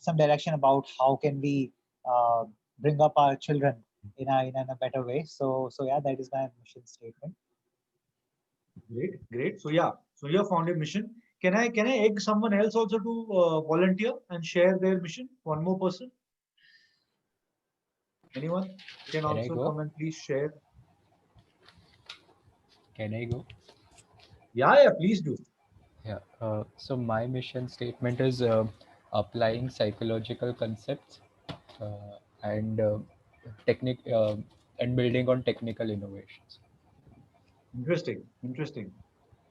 some direction about how can we bring up our children in a better way. So yeah, that is my mission statement. Great. So yeah, so you have found your mission. Can I egg someone else also to volunteer and share their mission? One more person. Anyone can I also go? come and please share. Can I go? Yeah, please do. Yeah. So my mission statement is applying psychological concepts and and building on technical innovations. Interesting.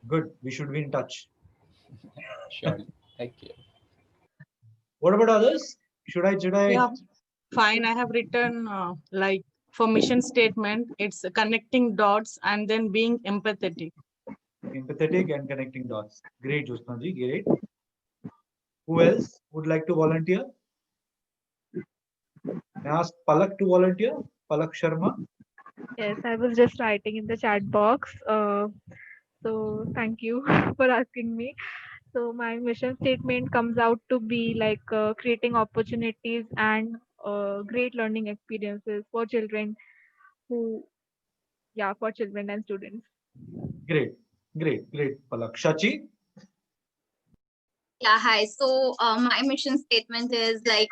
Good. We should be in touch. Surely. Thank you. What about others? Should I? Yeah, fine. I have written like for mission statement, it's connecting dots and then being empathetic. Empathetic and connecting dots. Great, Jyotsna ji. Great. Who else would like to volunteer? Can I ask Palak to volunteer? Palak Sharma. Yes, I was just writing in the chat box. So thank you for asking me. So my mission statement comes out to be like creating opportunities and great learning experiences for children for children and students. Great, Palak. Shachi. Yeah, hi. So my mission statement is like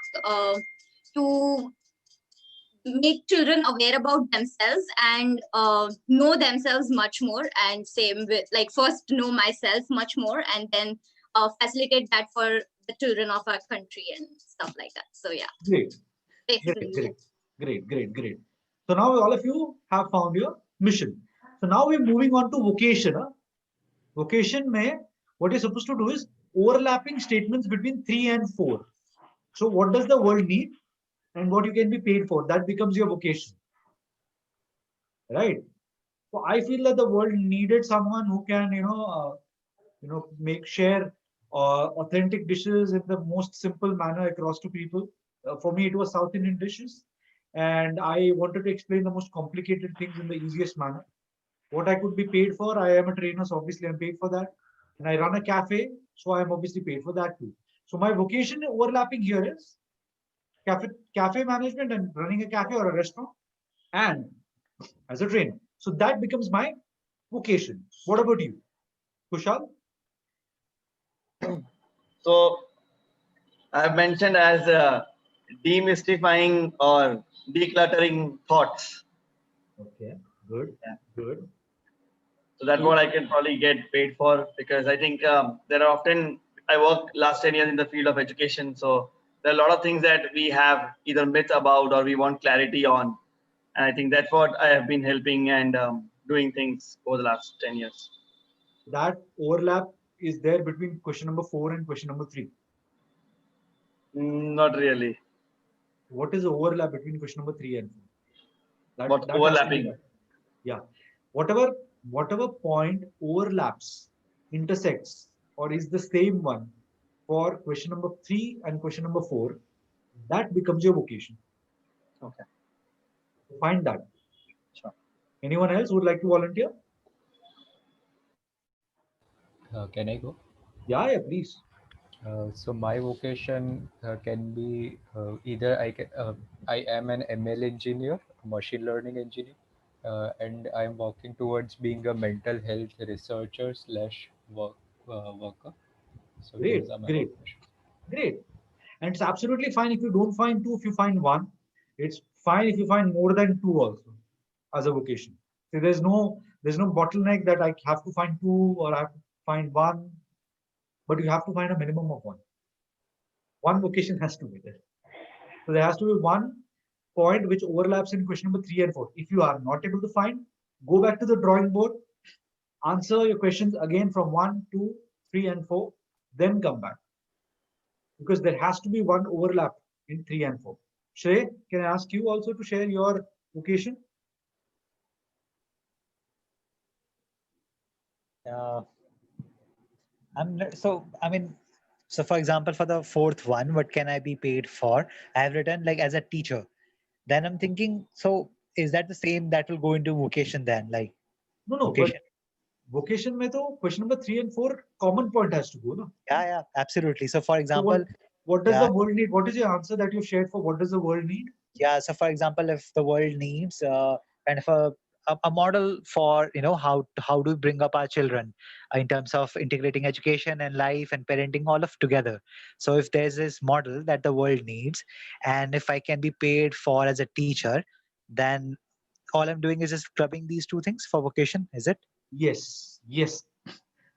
to make children aware about themselves and know themselves much more, and same with like first know myself much more and then facilitate that for the children of our country and stuff like that. So yeah. Great. Basically, Great. So now all of you have found your mission. So now we're moving on to vocation. Vocation may, what you're supposed to do is overlapping statements between 3 and 4. So what does the world need and what you can be paid for? That becomes your vocation. Right? So I feel that the world needed someone who can, share authentic dishes in the most simple manner across to people. For me, it was South Indian dishes, and I wanted to explain the most complicated things in the easiest manner. What I could be paid for, I am a trainer, so obviously I'm paid for that. And I run a cafe, so I'm obviously paid for that too. So my vocation overlapping here is cafe management and running a cafe or a restaurant, and as a trainer. So that becomes my vocation. What about you, Kushal? So I've mentioned as demystifying or decluttering thoughts. Okay, good. So that's what I can probably get paid for, because I think there are often, I worked last 10 years in the field of education. So there are a lot of things that we have either myth about or we want clarity on. And I think that's what I have been helping and doing things over the last 10 years. That overlap is there between question number 4 and question number 3. Not really. What is the overlap between question number 3 and 4? What overlapping? Yeah. Whatever point overlaps, intersects, or is the same one for question number 3 and question number 4, that becomes your vocation. Okay. Find that. Sure. Anyone else would like to volunteer? Can I go? Yeah, please. So my vocation can be either I am an ML engineer, machine learning engineer, and I'm working towards being a mental health researcher slash worker. So Great, those are my great, questions. great. And it's absolutely fine if you don't find two, if you find one. It's fine if you find more than two also as a vocation. So there's no bottleneck that I have to find two or I have to find one, but you have to find a minimum of one. One vocation has to be there. So there has to be one point which overlaps in question number 3 and 4. If you are not able to find, go back to the drawing board, answer your questions again from 1, 2, 3, and 4, then come back. Because there has to be one overlap in 3 and 4. Shrey, can I ask you also to share your vocation? So for example, for the fourth one, what can I be paid for? I have written like as a teacher. Then I'm thinking, so is that the same that will go into vocation then? Like No, but vocation? vocation mein to question number 3 and 4 common point has to go, no? Yeah, absolutely. So for So example, what does yeah. the world need? What is your answer that you shared for what does the world need? Yeah, so for example, if the world needs kind of a model for how do we bring up our children in terms of integrating education and life and parenting all of together. So if there's this model that the world needs, and if I can be paid for as a teacher, then all I'm doing is just clubbing these two things for vocation. Is it? Yes, yes.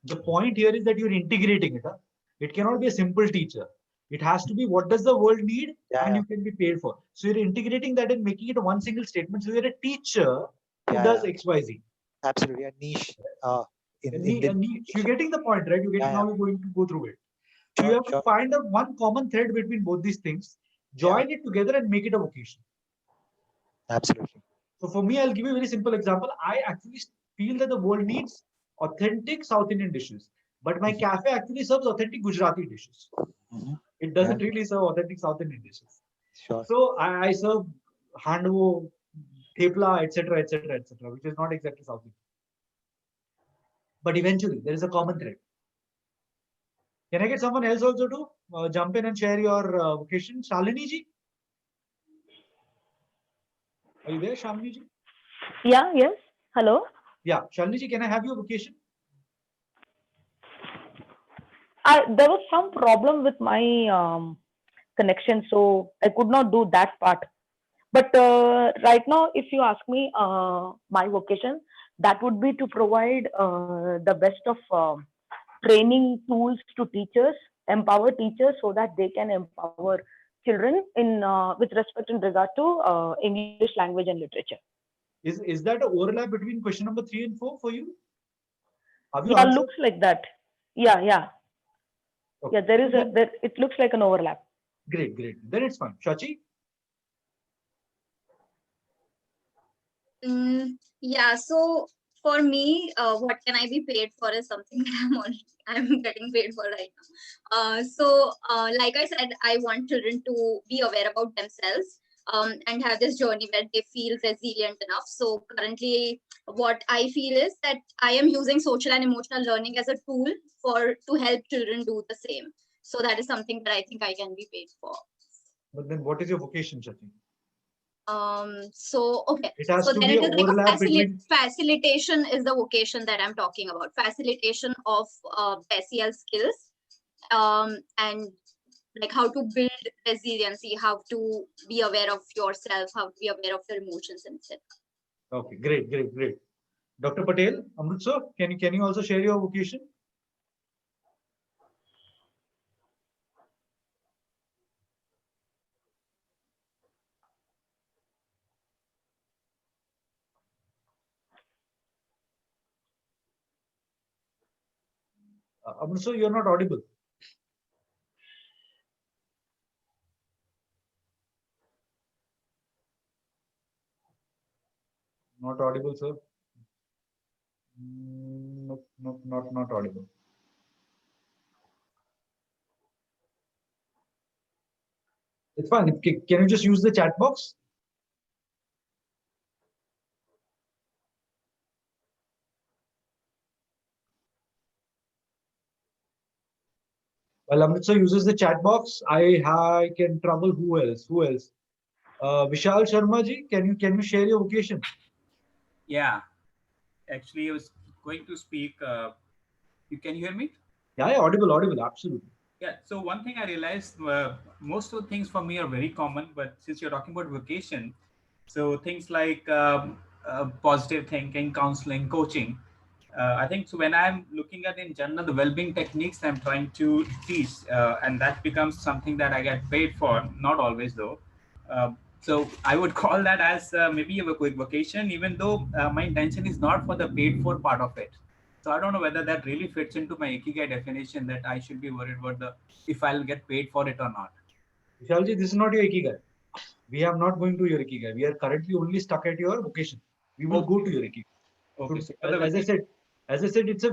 The point here is that you're integrating it. Huh? It cannot be a simple teacher. It has to be what does the world need and you can be paid for. So you're integrating that and making it a one single statement. So you're a teacher who does XYZ. Absolutely, a niche. You're getting the point, right? You're getting how you're going to go through it. So you have to find out one common thread between both these things, join it together and make it a vocation. Absolutely. So for me, I'll give you a very simple example. I actually feel that the world needs authentic South Indian dishes, but my cafe actually serves authentic Gujarati dishes. It doesn't really serve authentic South Indian dishes. Sure. So I serve handwo, thepla, etc., etc., etc., which is not exactly South Indian. But eventually, there is a common thread. Can I get someone else also to jump in and share your vocation? Shalini ji? Are you there, Shalini ji? Yeah, yes. Hello? Yeah, Shalini ji, can I have your vocation? There was some problem with my connection, so I could not do that part. But right now, if you ask me my vocation, that would be to provide the best of training tools to teachers, empower teachers so that they can empower children in with respect in regard to English language and literature. Is that an overlap between question number 3 and 4 for you? Have you Yeah, answered? looks like that. Yeah. Okay. Yeah, it looks like an overlap. Great. Then it's fine. Shachi? Yeah, so for me, what can I be paid for is something that I'm getting paid for right now. Like I said, I want children to be aware about themselves and have this journey where they feel resilient enough. So currently, what I feel is that I am using social and emotional learning as a tool to help children do the same. So that is something that I think I can be paid for. But then what is your vocation, Shachi? Okay. It has so to then be it an is like overlap between... facilitation is the vocation that I'm talking about. Facilitation of SEL skills and like how to build resiliency, how to be aware of yourself, how to be aware of your emotions and etc. Okay, great. Dr. Patel, Amritsar, can you also share your vocation? Amritsar, you're not audible. Not audible, sir. Nope, not audible. It's fine. Can you just use the chat box? Well, Amritsar uses the chat box. I can trouble who else? Vishal Sharma ji, can you share your vocation? Yeah, actually, I was going to speak. You can hear me? Yeah, audible, absolutely. Yeah. So one thing I realized, most of the things for me are very common, but since you're talking about vocation, so things like positive thinking, counseling, coaching. I think so. When I'm looking at in general the well-being techniques I'm trying to teach, and that becomes something that I get paid for. Not always though. So I would call that as maybe a quick vocation, even though my intention is not for the paid for part of it. So I don't know whether that really fits into my Ikigai definition that I should be worried about the if I'll get paid for it or not. Vishalji, this is not your Ikigai. We are not going to your Ikigai. We are currently only stuck at your vocation. We will go to your Ikigai. Okay. So, So as I said, it's a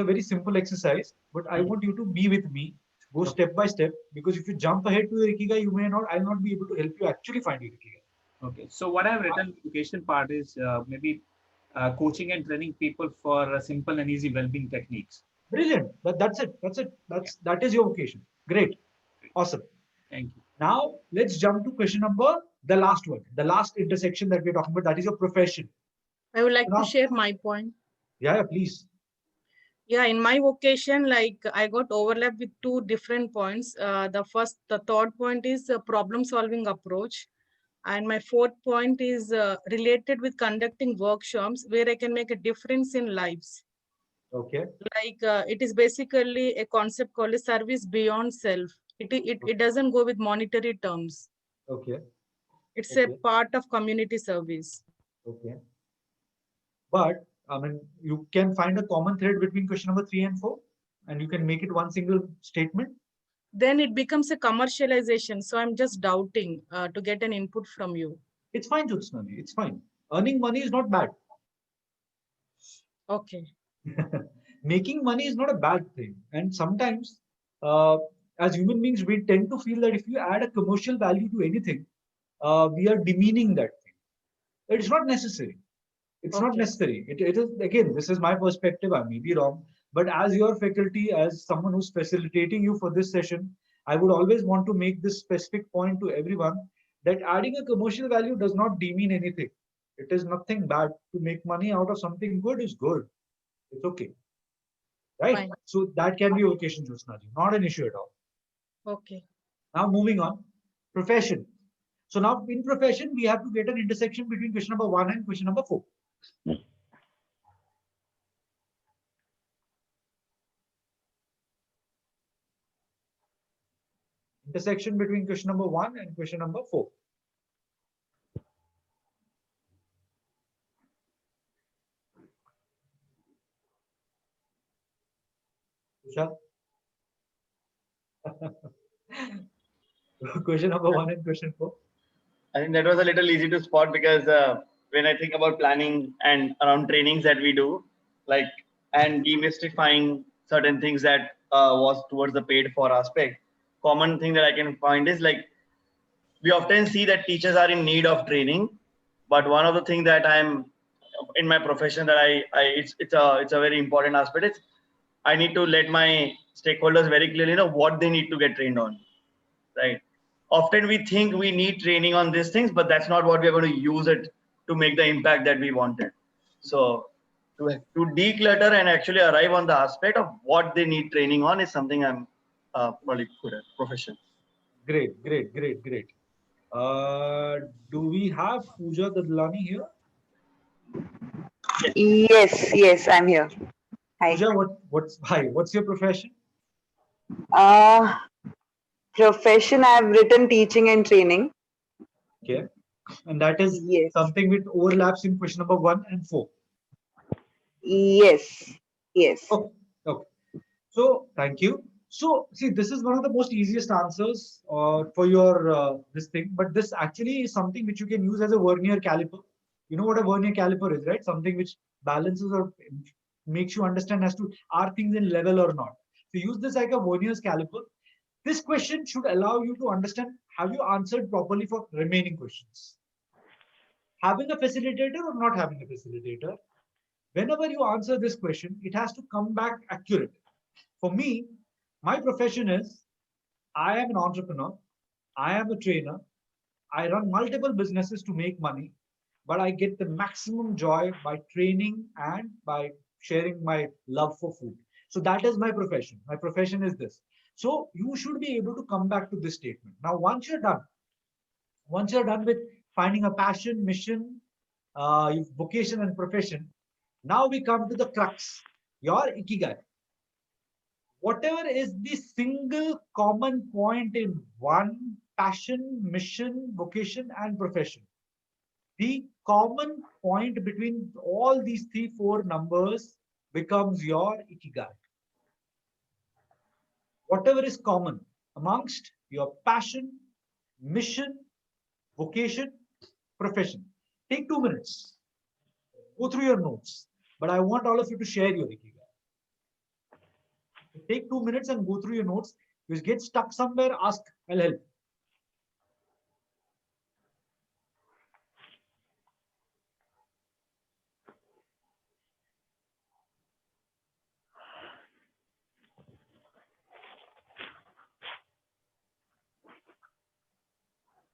very simple exercise. But I want you to be with me, go step by step. Because if you jump ahead to your Ikigai, you may not. I'll not be able to help you actually find your Ikigai. Okay. So what I've written education part is maybe coaching and training people for simple and easy well-being techniques. Brilliant. That's it. That is your vocation. Great. Awesome. Thank you. Now let's jump to question number, the last one, the last intersection that we're talking about. That is your profession. I would like to share my point. Yeah, please. Yeah, in my vocation, like I got overlap with two different points. The third point is a problem solving approach. And my fourth point is related with conducting workshops where I can make a difference in lives. Okay. Like it is basically a concept called a service beyond self. It doesn't go with monetary terms. Okay. It's a part of community service. Okay. But I mean, you can find a common thread between question number 3 and 4, and you can make it one single statement. Then it becomes a commercialization. So I'm just doubting to get an input from you. It's fine, Jyotsnani. It's fine. Earning money is not bad. Okay. Making money is not a bad thing. And sometimes, as human beings, we tend to feel that if you add a commercial value to anything, we are demeaning that thing. It's not necessary. It's not necessary. It is, again, this is my perspective. I may be wrong. But as your faculty, as someone who's facilitating you for this session, I would always want to make this specific point to everyone that adding a commercial value does not demean anything. It is nothing bad. To make money out of something good is good. It's okay. Right? Fine. So that can be vocation, Jyotsnaji. Not an issue at all. Okay. Now moving on. Profession. So now in profession, we have to get an intersection between question number 1 and question number 4. Intersection between question number 1 and question number 4. Vishal? Question number 1 and question 4. I think that was a little easy to spot because when I think about planning and around trainings that we do, like, and demystifying certain things that was towards the paid for aspect, common thing that I can find is like, we often see that teachers are in need of training, but one of the things that I'm in my profession that it's a very important aspect is I need to let my stakeholders very clearly know what they need to get trained on, right? Often we think we need training on these things, but that's not what we're going to use it to make the impact that we wanted. So to declutter and actually arrive on the aspect of what they need training on is something I'm probably good at profession. Great. Do we have Pooja Dadlani here? Yes, I'm here. Hi. Pooja, what's your profession? Profession, I've written teaching and training. Okay. And that is something which overlaps in question number 1 and 4. Yes. Okay. So thank you. So see, this is one of the most easiest answers for your this thing, but this actually is something which you can use as a vernier caliper. You know what a vernier caliper is, right? Something which balances or makes you understand as to are things in level or not. So use this like a vernier's caliper. This question should allow you to understand, have you answered properly for remaining questions? Having a facilitator or not having a facilitator? Whenever you answer this question, it has to come back accurate. For me, my profession is, I am an entrepreneur, I am a trainer, I run multiple businesses to make money, but I get the maximum joy by training and by sharing my love for food. So that is my profession. My profession is this. So you should be able to come back to this statement. Now, once you're done with finding a passion, mission, vocation, and profession, now we come to the crux, your ikigai. Whatever is the single common point in one passion, mission, vocation, and profession. The common point between all these 3-4 numbers becomes your ikigai. Whatever is common amongst your passion, mission, vocation, profession. Take 2 minutes. Go through your notes. But I want all of you to share your ikigai. Take 2 minutes and go through your notes. If you get stuck somewhere, ask, I'll help.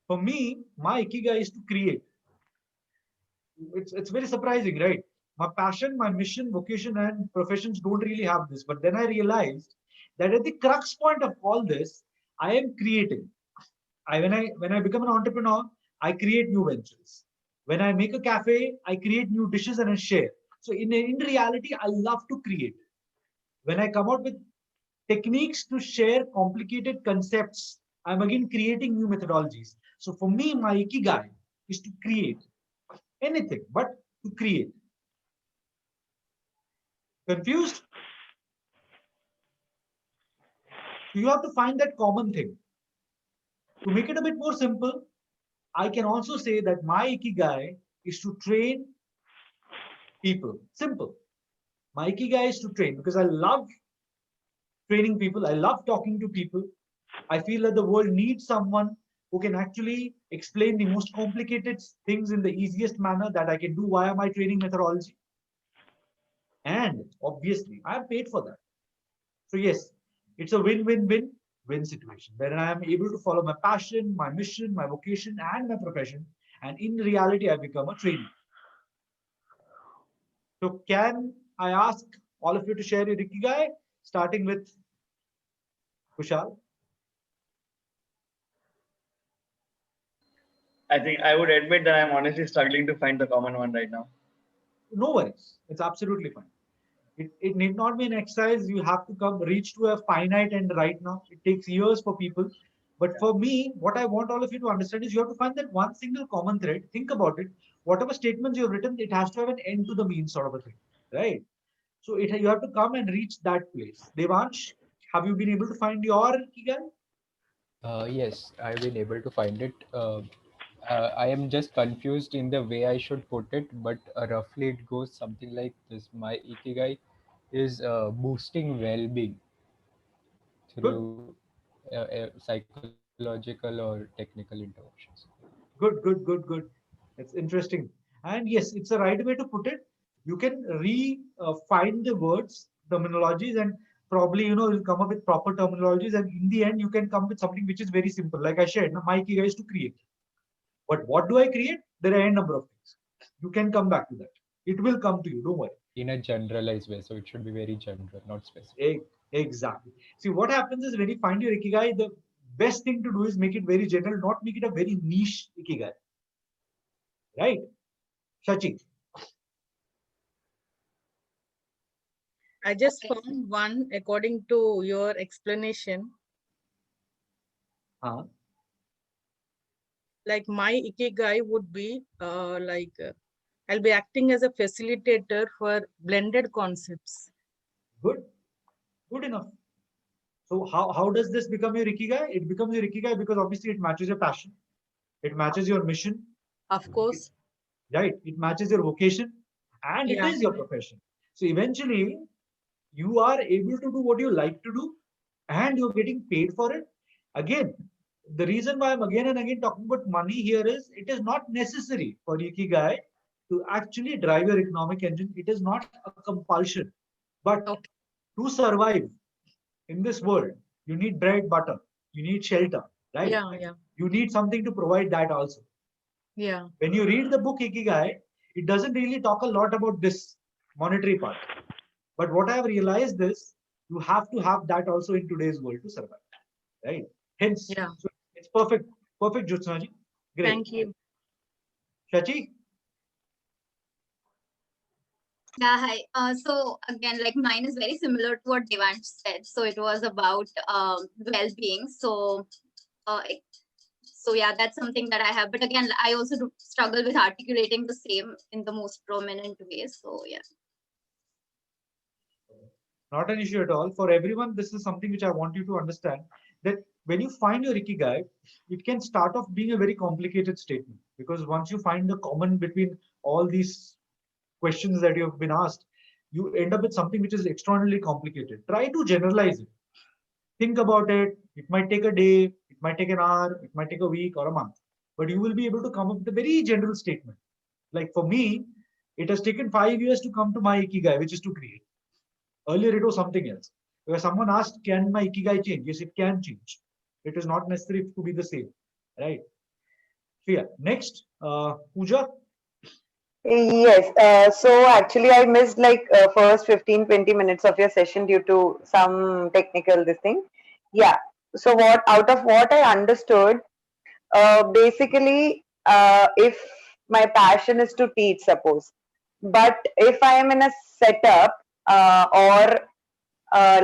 For me, my ikigai is to create. It's very surprising, right? My passion, my mission, vocation, and professions don't really have this. But then I realized that at the crux point of all this, I am creating. When I become an entrepreneur, I create new ventures. When I make a cafe, I create new dishes and I share. So in reality, I love to create. When I come out with techniques to share complicated concepts, I'm again creating new methodologies. So for me, my ikigai is to create anything, but to create. Confused? So you have to find that common thing. To make it a bit more simple, I can also say that my ikigai is to train people. Simple. My ikigai is to train because I love training people. I love talking to people. I feel that the world needs someone who can actually explain the most complicated things in the easiest manner that I can do via my training methodology. And obviously, I am paid for that. So yes, it's a win-win-win-win situation where I am able to follow my passion, my mission, my vocation, and my profession. And in reality, I become a trainer. So can I ask all of you to share your ikigai, starting with Kushal? I think I would admit that I'm honestly struggling to find the common one right now. No worries. It's absolutely fine. It need not be an exercise. You have to reach to a finite end right now. It takes years for people. But for me, what I want all of you to understand is you have to find that one single common thread. Think about it. Whatever statements you've written, it has to have an end to the means sort of a thing, right? So you have to come and reach that place. Devansh, have you been able to find your ikigai? Yes, I've been able to find it. I am just confused in the way I should put it, but roughly it goes something like this. My ikigai is boosting well-being through psychological or technical interventions. Good. It's interesting. And yes, it's a right way to put it. You can find the words, terminologies, and probably, you'll come up with proper terminologies. And in the end, you can come with something which is very simple. Like I shared, my ikigai is to create. But what do I create? There are a number of things. You can come back to that. It will come to you. Don't worry. In a generalized way. So it should be very general, not specific. Exactly. See, what happens is when you find your ikigai, the best thing to do is make it very general, not make it a very niche ikigai. Right? Shachi. I just found one according to your explanation. Like my ikigai would be I'll be acting as a facilitator for blended concepts. Good enough. So how does this become your ikigai? It becomes your ikigai because obviously it matches your passion. It matches your mission. Of course. Right. It matches your vocation and it is your profession. So eventually you are able to do what you like to do and you're getting paid for it. Again, the reason why I'm again and again talking about money here is it is not necessary for ikigai to actually drive your economic engine. It is not a compulsion. But to survive in this world, you need bread, butter, you need shelter, right? Yeah. You need something to provide that also. Yeah. When you read the book Ikigai, it doesn't really talk a lot about this monetary part. But what I have realized is you have to have that also in today's world to survive, right? Hence, Yeah. so it's perfect, perfect, Jyotsnaji. Great. Thank you. Shachi? Yeah, hi. So again, like mine is very similar to what Devansh said. So it was about well-being. Uh, it- so yeah, that's something that I have. But again, I also do struggle with articulating the same in the most prominent ways. So yeah. Not an issue at all. For everyone, this is something which I want you to understand that when you find your Ikigai, it can start off being a very complicated statement because once you find the common between all these questions that you have been asked, you end up with something which is extraordinarily complicated. Try to generalize it. Think about it. It might take a day, it might take an hour, it might take a week or a month, but you will be able to come up with a very general statement. Like for me, it has taken 5 years to come to my Ikigai, which is to create. Earlier, it was something else. Where someone asked, can my Ikigai change? Yes, it can change. It is not necessary to be the same, right? So yeah, next, Pooja. Yes. So actually, I missed like first 15-20 minutes of your session due to some technical this thing. Yeah. So what out of what I understood, basically, if my passion is to teach, suppose, but if I am in a setup or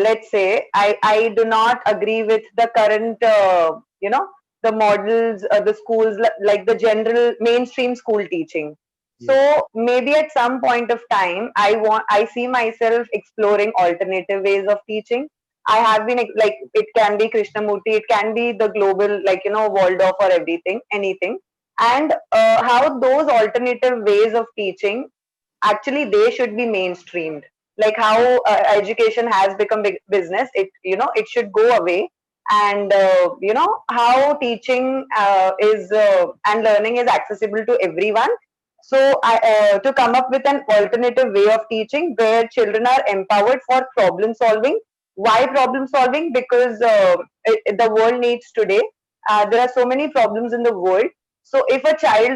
let's say I do not agree with the current the models the schools like the general mainstream school teaching. So maybe at some point of time I see myself exploring alternative ways of teaching. I have been like it can be Krishnamurti, it can be the global like Waldorf or everything anything, and how those alternative ways of teaching actually they should be mainstreamed, like how education has become big business. It it should go away, and how teaching is and learning is accessible to everyone. So to come up with an alternative way of teaching where children are empowered for problem solving. Why problem solving? Because the world needs today, there are so many problems in the world. So if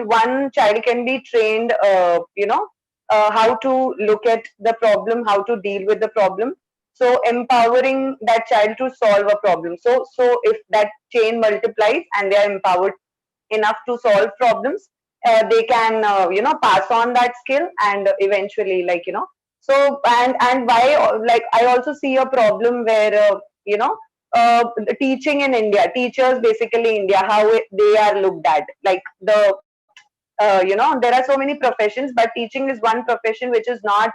one child can be trained how to look at the problem, how to deal with the problem. So empowering that child to solve a problem. So if that chain multiplies and they are empowered enough to solve problems, they can pass on that skill and eventually So and why like I also see a problem where the teaching in India, teachers basically India, how they are looked at, like there are so many professions, but teaching is one profession which is not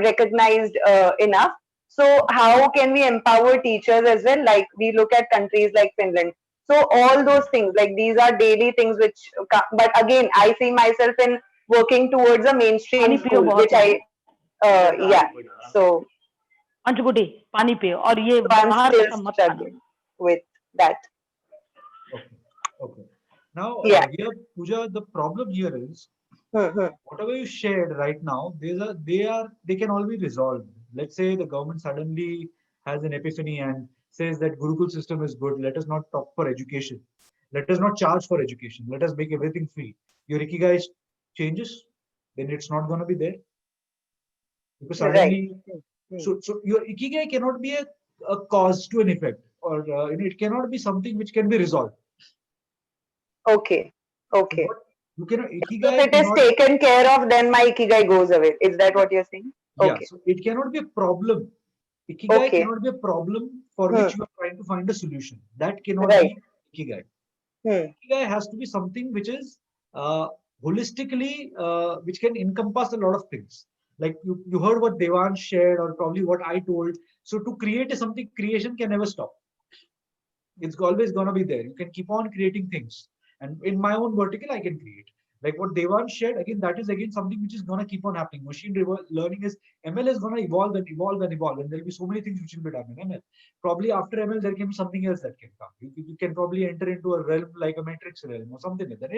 recognized enough. So how can we empower teachers as well? Like we look at countries like Finland. So all those things, like these are daily things which but again I see myself in working towards a mainstream पानी पियो school, which बहुत I yeah. So अंजुगुडी पानी पियो और ये I'm बाहर का still सब मत खाना. struggling with that. Okay. Okay. Now, Yeah. here, Pooja, the problem here is Hmm. whatever you shared right now, they can all be resolved. Let's say the government suddenly has an epiphany and says that Gurukul system is good. Let us not talk for education. Let us not charge for education. Let us make everything free. Your Ikigai changes, then it's not going to be there. Because suddenly, Right. so your Ikigai cannot be a cause to an effect, or it cannot be something which can be resolved. Okay. Okay. You cannot If Ikigai it is cannot. taken care of, then my Ikigai goes away. Is that what you're saying? Yeah, Okay. so it cannot be a problem. Ikigai Okay. cannot be a problem for which you are trying to find a solution. That cannot Right. be Ikigai. Hmm. Ikigai has to be something which is holistically, which can encompass a lot of things. Like you heard what Devan shared, or probably what I told. So to create something, creation can never stop. It's always going to be there. You can keep on creating things. And in my own vertical, I can create. Like what Devan shared, again, that is again something which is going to keep on happening. Machine learning is, ML is going to evolve and evolve and evolve. And there'll be so many things which will be done in ML. Probably after ML, there can be something else that can come. You can probably enter into a realm like a matrix realm or something like that.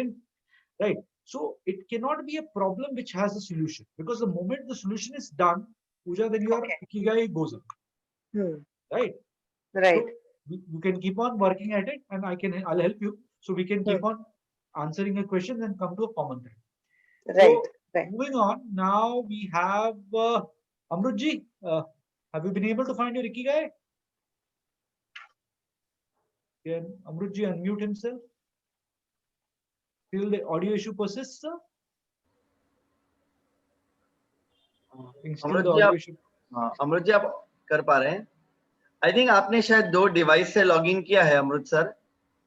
Right. So it cannot be a problem which has a solution, because the moment the solution is done, Pooja, then your Ikigai goes up. Hmm. Right. Right. So you can keep on working at it, and I'll help you. So we can keep on answering a question and come to a common thread. Right. So, Right. moving on, now we have Amrutji. Have you been able to find your Ikigai? Can Amrutji unmute himself? Still the audio issue persists, sir? I think still Amrit the ji audio आप issue. अमृत जी आप कर पा रहे हैं? I think आपने शायद 2 device से log in किया है अमृत सर.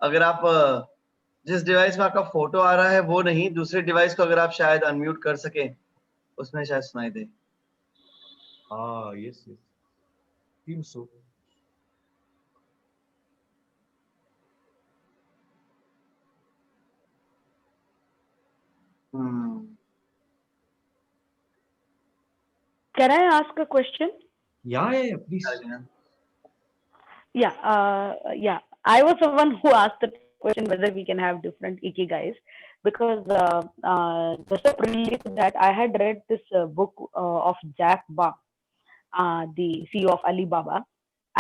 अगर आप जिस डिवाइस में आपका फोटो आ रहा है वो नहीं, दूसरे डिवाइस को अगर आप शायद अनम्यूट कर सके, उसमें शायद सुनाई दे. Yes, yes. Seems so. Can I ask a question? Yeah, please. Yeah. I was the one who asked the question whether we can have different ikigais, because just a prelude to that, I had read this book of Jack Ma, the CEO of Alibaba,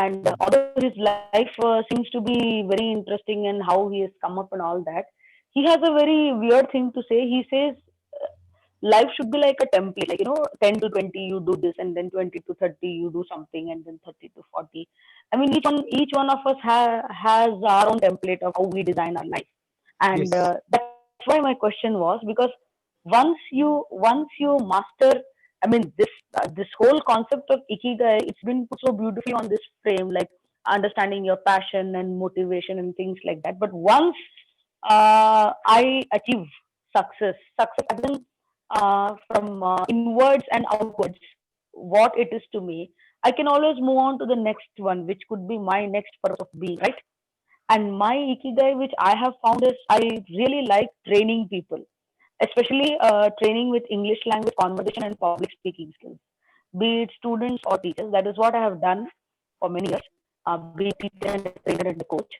and although his life seems to be very interesting and how he has come up and all that, he has a very weird thing to say. He says life should be like a template, like 10 to 20 you do this, and then 20 to 30 you do something, and then 30 to 40. I mean, each one of us has our own template of how we design our life, and Yes. that's why my question was, because once you master, I mean, this whole concept of ikigai, it's been put so beautifully on this frame, like understanding your passion and motivation and things like that. But once I achieve success as in, from inwards and outwards, what it is to me, I can always move on to the next one, which could be my next purpose of being, right? And my ikigai, which I have found, is I really like training people, especially training with English language conversation and public speaking skills, be it students or teachers. That is what I have done for many years, be it teacher and trainer and coach.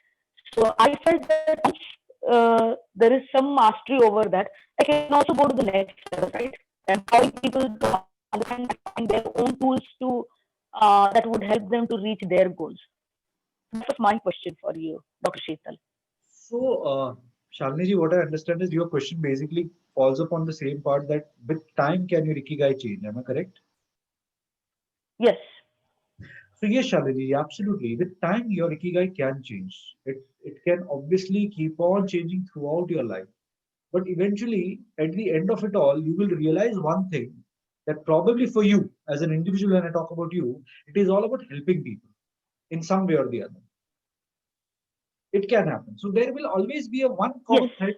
So I felt that once there is some mastery over that, I can also go to the next level, right? Empowering people to understand and find their own tools to that would help them to reach their goals. That was my question for you, Dr. Sheetal. So, Shalini ji, what I understand is your question basically falls upon the same part, that with time can your Ikigai change? Am I correct? Yes. So yes, Shalini ji, absolutely. With time, your Ikigai can change. It can obviously keep on changing throughout your life. But eventually, at the end of it all, you will realize one thing, that probably for you as an individual, when I talk about you, it is all about helping people in some way or the other. It can happen. So there will always be a one common thread.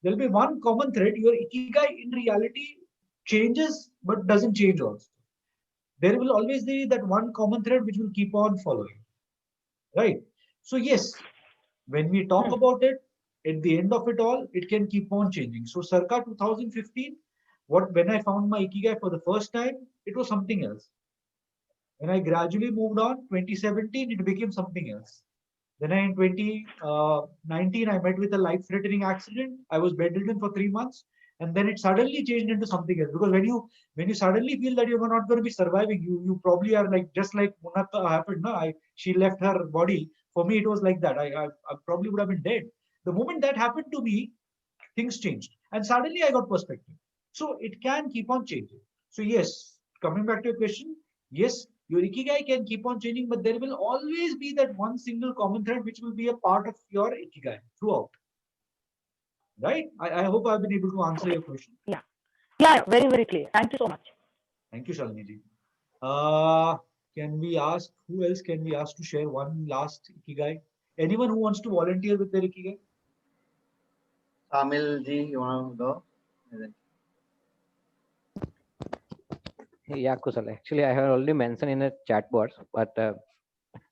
There will be one common thread. Your Ikigai in reality changes, but doesn't change also. There will always be that one common thread which will keep on following. Right? So yes, when we talk about it, at the end of it all, it can keep on changing. So circa 2015, when I found my Ikigai for the first time, it was something else. When I gradually moved on, 2017, it became something else. Then in 2019, I met with a life-threatening accident. I was bedridden for 3 months, and then it suddenly changed into something else. Because when you suddenly feel that you're not going to be surviving, you probably are like, just like Munaka happened. No, she left her body. For me, it was like that. I probably would have been dead. The moment that happened to me, things changed, and suddenly I got perspective. So it can keep on changing. So yes, coming back to your question, yes, your Ikigai can keep on changing, but there will always be that one single common thread which will be a part of your Ikigai throughout. Right? I hope I've been able to answer your question. Yeah. Yeah, very, very clear. Thank you so much. Thank you, Shalini ji. Can we ask, who else can we ask to share one last Ikigai? Anyone who wants to volunteer with their Ikigai? Kamil ji, you want to go? Yeah, Kusal. Actually, I have already mentioned in the chat box, but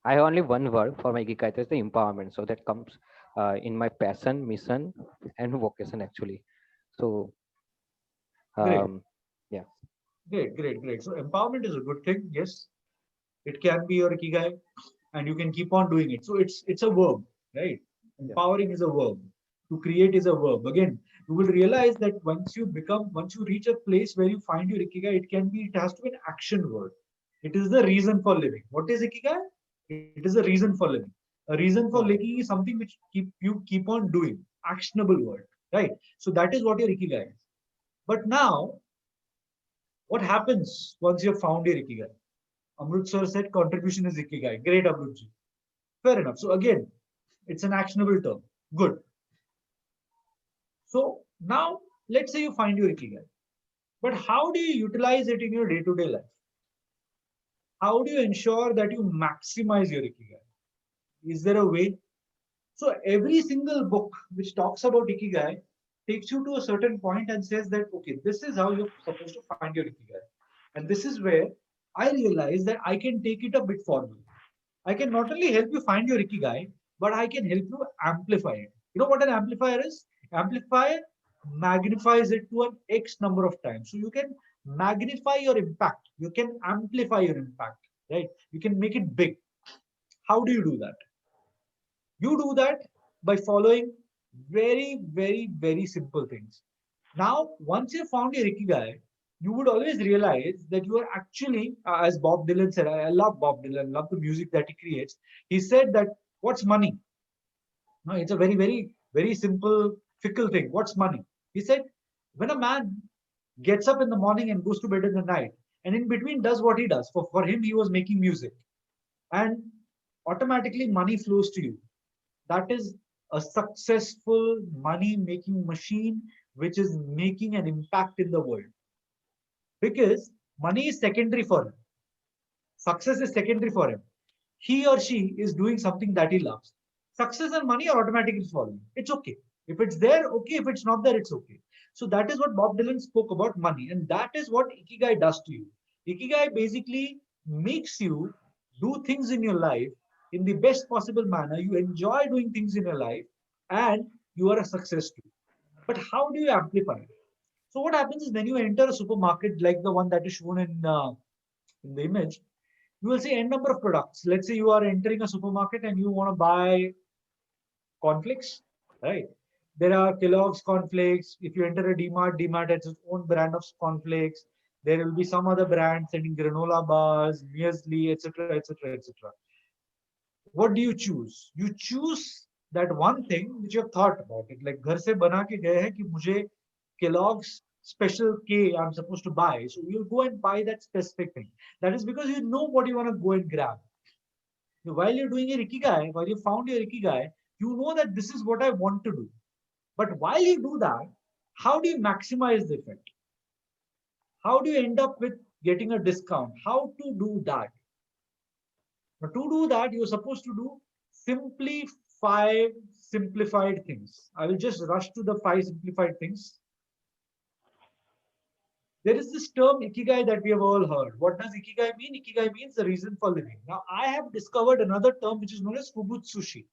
I have only one word for my Ikigai. That's the empowerment. So that comes in my passion, mission, and vocation actually. So, yeah. Great. So empowerment is a good thing. Yes, it can be your Ikigai, and you can keep on doing it. So it's a verb, right? Empowering is a verb. To create is a verb. Again, you will realize that once you reach a place where you find your Ikigai, it has to be an action word. It is the reason for living. What is Ikigai? It is a reason for living. A reason for living is something which you keep on doing. Actionable word, right? So that is what your Ikigai is. But now, what happens once you have found your Ikigai? Amrut sir said contribution is Ikigai. Great, Amrutji. Fair enough. So again, it's an actionable term. Good. So now, let's say you find your Ikigai. But how do you utilize it in your day-to-day life? How do you ensure that you maximize your Ikigai? Is there a way? So every single book which talks about Ikigai takes you to a certain point and says that, okay, this is how you're supposed to find your Ikigai. And this is where I realize that I can take it a bit forward. I can not only help you find your Ikigai, but I can help you amplify it. You know what an amplifier is? Amplifier magnifies it to an X number of times. So you can magnify your impact. You can amplify your impact, right? You can make it big. How do you do that? You do that by following very, very, very simple things. Now, once you found your Ikigai, you would always realize that you are actually, as Bob Dylan said, I love Bob Dylan, love the music that he creates. He said that, what's money? No, it's a very, very, very simple, fickle thing. What's money? He said, when a man gets up in the morning and goes to bed in the night, and in between does what he does, for him, he was making music. And automatically money flows to you. That is a successful money-making machine which is making an impact in the world. Because money is secondary for him. Success is secondary for him. He or she is doing something that he loves. Success and money are automatically following. It's okay. If it's there, okay. If it's not there, it's okay. So that is what Bob Dylan spoke about money. And that is what Ikigai does to you. Ikigai basically makes you do things in your life in the best possible manner. You enjoy doing things in your life and you are a success too. But how do you amplify it? So what happens is when you enter a supermarket like the one that is shown in the image, you will see n number of products. Let's say you are entering a supermarket and you want to buy cornflakes, right? There are Kellogg's cornflakes. If you enter a DMart has its own brand of cornflakes. There will be some other brand sending granola bars, muesli, etc., etc., etc. What do you choose? You choose that one thing which you have thought about it. Like घर से बना के गए हैं कि मुझे Kellogg's special K I'm supposed to buy. So you'll go and buy that specific thing. That is because you know what you want to go and grab. So while you're doing your Ikigai, while you found your Ikigai, you know that this is what I want to do. But while you do that, how do you maximize the effect? How do you end up with getting a discount? How to do that? But to do that, you're supposed to do simply 5 simplified things. I will just rush to the 5 simplified things. There is this term Ikigai that we have all heard. What does Ikigai mean? Ikigai means the reason for living. Now, I have discovered another term which is known as Fubutsushi.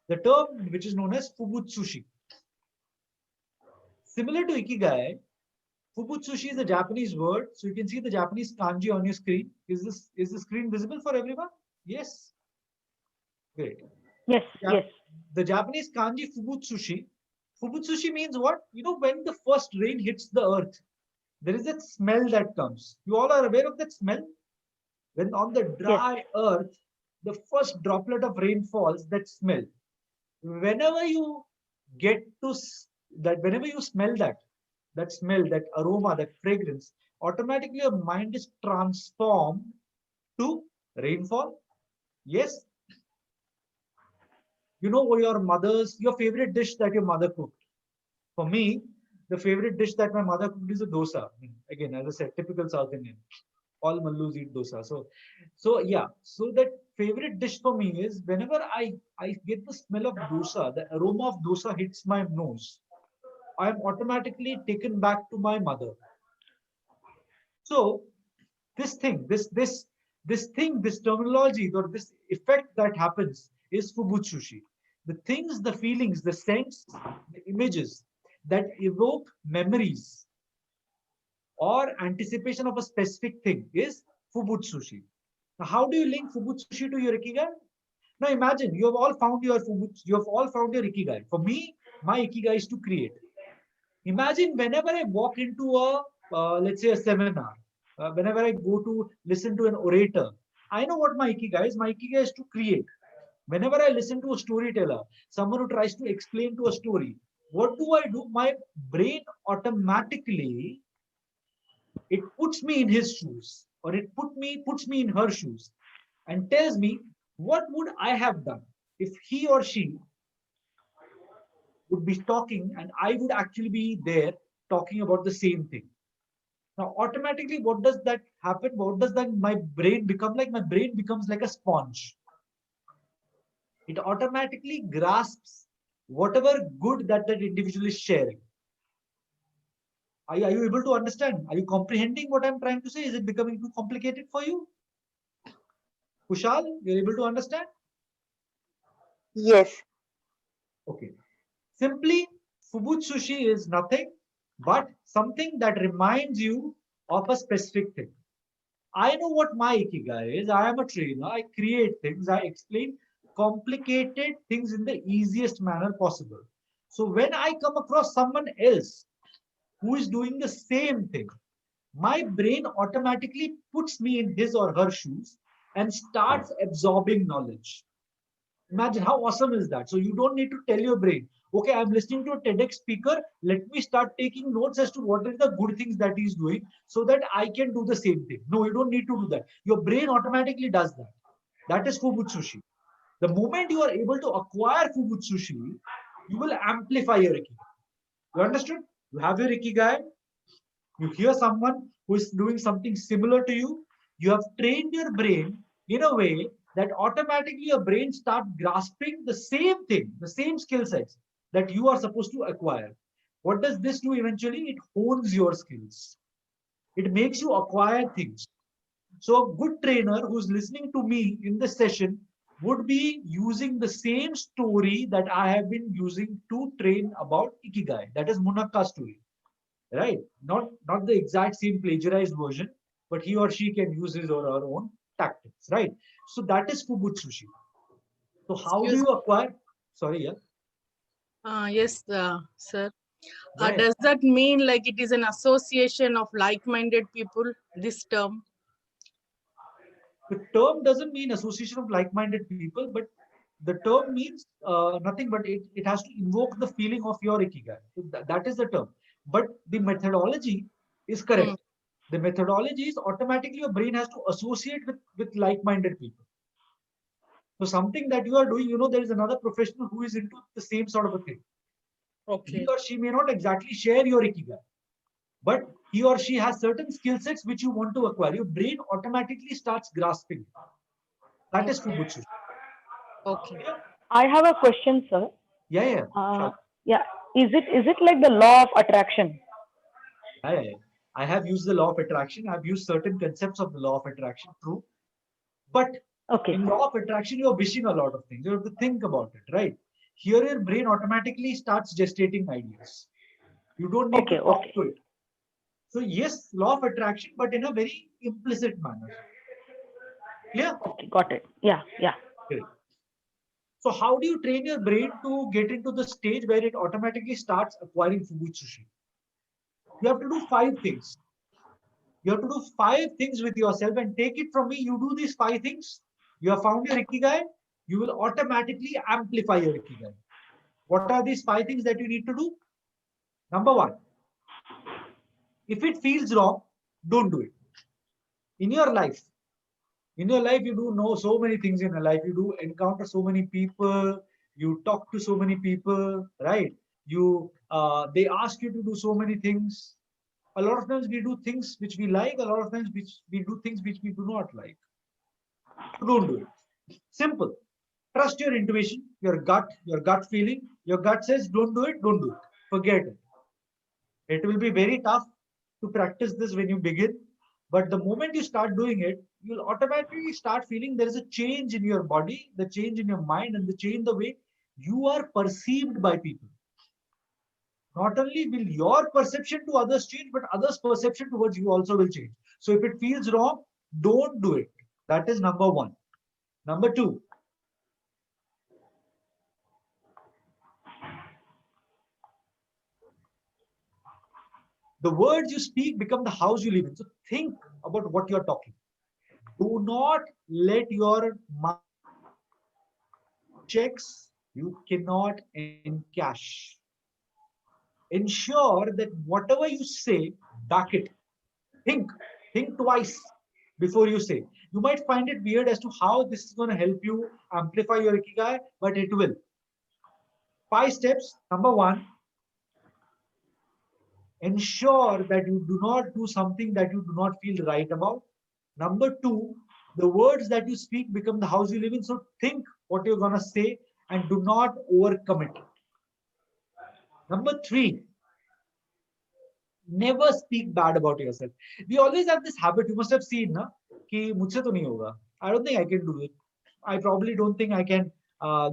The term which is known as Fubutsushi. Similar to Ikigai, Fubutsushi is a Japanese word. So you can see the Japanese kanji on your screen. Is the screen visible for everyone? Yes. Great. Yes, yes. The Japanese kanji Fubutsushi. Fubutsushi means what? You know, when the first rain hits the earth, there is that smell that comes. You all are aware of that smell? When on the dry earth, the first droplet of rain falls, that smell. Whenever you get to that, whenever you smell that smell, that aroma, that fragrance, automatically your mind is transformed to rainfall. Yes. You know your favorite dish that your mother cooked. For me, the favorite dish that my mother cooked is a dosa. Again, as I said, typical South Indian. All Mallus eat dosa. So yeah. So that favorite dish for me is whenever I get the smell of dosa, the aroma of dosa hits my nose, I am automatically taken back to my mother. So this thing, this terminology or this effect that happens is Fubutsushi. The things, the feelings, the scents, the images that evoke memories or anticipation of a specific thing is Fubutsushi. Now, how do you link Fubutsushi to your Ikigai? Now imagine you have all found your Ikigai. For me, my Ikigai is to create. Imagine whenever I walk into a, let's say a seminar, whenever I go to listen to an orator, I know what my Ikigai is. My Ikigai is to create. Whenever I listen to a storyteller, someone who tries to explain to a story, what do I do? My brain automatically, it puts me in his shoes, or it puts me in her shoes, and tells me what would I have done if he or she would be talking and I would actually be there talking about the same thing. Now, automatically, what does that happen? What does that my brain become like? My brain becomes like a sponge. It automatically grasps whatever good that that individual is sharing. Are you able to understand? Are you comprehending what I'm trying to say? Is it becoming too complicated for you? Kushal, you're able to understand? Yes. Okay. Simply, Fubutsushi is nothing but something that reminds you of a specific thing. I know what my Ikigai is. I am a trainer. I create things. I explain complicated things in the easiest manner possible. So when I come across someone else who is doing the same thing, my brain automatically puts me in his or her shoes and starts absorbing knowledge. Imagine how awesome is that? So you don't need to tell your brain, okay, I'm listening to a TEDx speaker. Let me start taking notes as to what are the good things that he's doing so that I can do the same thing. No, you don't need to do that. Your brain automatically does that. That is Fubutsushi. The moment you are able to acquire Fubutsushi, you will amplify your Ikigai. You understood? You have your Ikigai. You hear someone who is doing something similar to you. You have trained your brain in a way that automatically your brain starts grasping the same thing, the same skill sets that you are supposed to acquire. What does this do eventually? It hones your skills. It makes you acquire things. So a good trainer who's listening to me in this session would be using the same story that I have been using to train about Ikigai. That is Munakka story, right? Not the exact same plagiarized version, but he or she can use his or her own tactics, right? So that is Fubutsushi. So how do Excuse you acquire? Sorry, yeah. Yes, sir. Right. Does that mean like it is an association of like-minded people, this term? The term doesn't mean association of like-minded people, but the term means nothing but it has to invoke the feeling of your Ikigai. So that is the term. But the methodology is correct. The methodology is automatically your brain has to associate with like-minded people. So something that you are doing, there is another professional who is into the same sort of a thing. Okay. He or she may not exactly share your Ikigai, but he or she has certain skill sets which you want to acquire. Your brain automatically starts grasping. That is Fubutsu. Okay. I have a question, sir. Yeah. Yeah. Is it like the law of attraction? I have used the law of attraction. I've used certain concepts of the law of attraction, true. But in law of attraction, you're wishing a lot of things. You have to think about it, right? Here, your brain automatically starts gestating ideas. You don't need to talk to it. So yes, law of attraction, but in a very implicit manner. Clear? Okay, got it. Yeah. Great. So how do you train your brain to get into the stage where it automatically starts acquiring Fubutsushi? You have to do 5 things. You have to do 5 things with yourself, and take it from me. You do these 5 things. You have found your Ikigai. You will automatically amplify your Ikigai. What are these 5 things that you need to do? Number 1, if it feels wrong, don't do it. In your life, you do know so many things in your life. You do encounter so many people. You talk to so many people, right? They ask you to do so many things. A lot of times we do things which we like. A lot of times we do things which we do not like. So don't do it. Simple. Trust your intuition, your gut feeling. Your gut says don't do it. Don't do it. Forget it. It will be very tough to practice this when you begin. But the moment you start doing it, you'll automatically start feeling there is a change in your body, the change in your mind, and the change in the way you are perceived by people. Not only will your perception to others change, but others' perception towards you also will change. So if it feels wrong, don't do it. That is number 1. Number 2, the words you speak become the house you live in. So think about what you're talking. Do not let your checks you cannot encash. ensure that whatever you say, back it. Think twice before you say. You might find it weird as to how this is going to help you amplify your ikigai, but it will. 5 steps. Number 1, ensure that you do not do something that you do not feel right about. Number 2, the words that you speak become the house you live in. So think what you're going to say and do not overcommit. Number 3, never speak bad about yourself. We always have this habit, you must have seen, na, ki mujhse to nahi hoga. I don't think I can do it. I probably don't think I can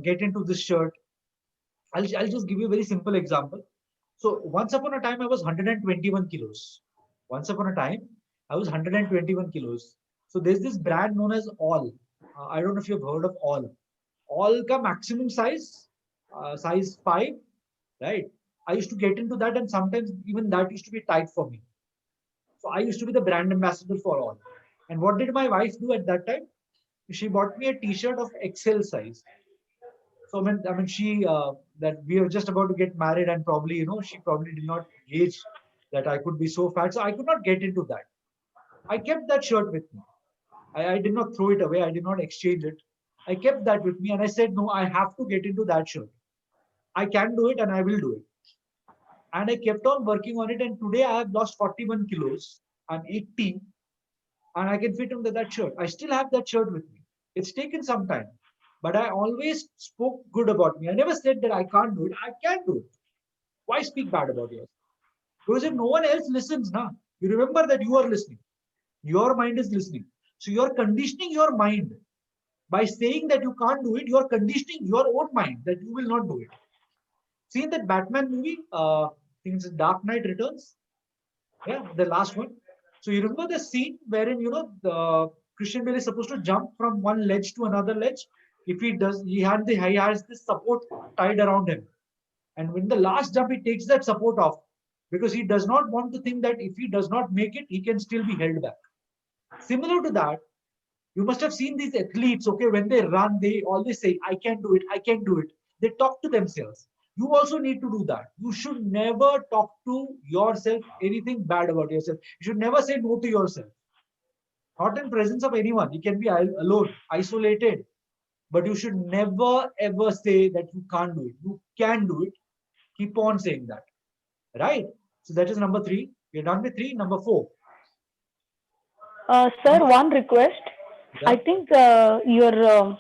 get into this shirt. I'll just give you a very simple example. So once upon a time, I was 121 kilos. Once upon a time, I was 121 kilos. So there's this brand known as All. I don't know if you've heard of All. All ka maximum size, size 5, right? I used to get into that, and sometimes even that used to be tight for me. So I used to be the brand ambassador for All. And what did my wife do at that time? She bought me a T-shirt of XL size. So I mean, she that we were just about to get married, and probably she probably did not gauge that I could be so fat, so I could not get into that. I kept that shirt with me. I did not throw it away. I did not exchange it. I kept that with me, and I said, no, I have to get into that shirt. I can do it, and I will do it. And I kept on working on it, and today I have lost 41 kilos. I'm 80, and I can fit into that shirt. I still have that shirt with me. It's taken some time, but I always spoke good about me. I never said that I can't do it. I can do it. Why speak bad about yourself? Because if no one else listens, now you remember that you are listening. Your mind is listening. So you're conditioning your mind by saying that you can't do it. You're conditioning your own mind that you will not do it. See in that Batman movie, I think it's Dark Knight Returns. Yeah, the last one. So you remember the scene wherein the Christian Bale is supposed to jump from one ledge to another ledge. If he does, he has this support tied around him, and when the last jump, he takes that support off because he does not want to think that if he does not make it, he can still be held back. Similar to that, you must have seen these athletes. Okay, when they run, they always say, "I can do it. I can do it." They talk to themselves. You also need to do that. You should never talk to yourself anything bad about yourself. You should never say no to yourself. Not in presence of anyone. You can be alone, isolated. But you should never ever say that you can't do it. You can do it. Keep on saying that. Right? So that is number 3. We're done with 3. Number 4. Sir, one request. Yeah. I think your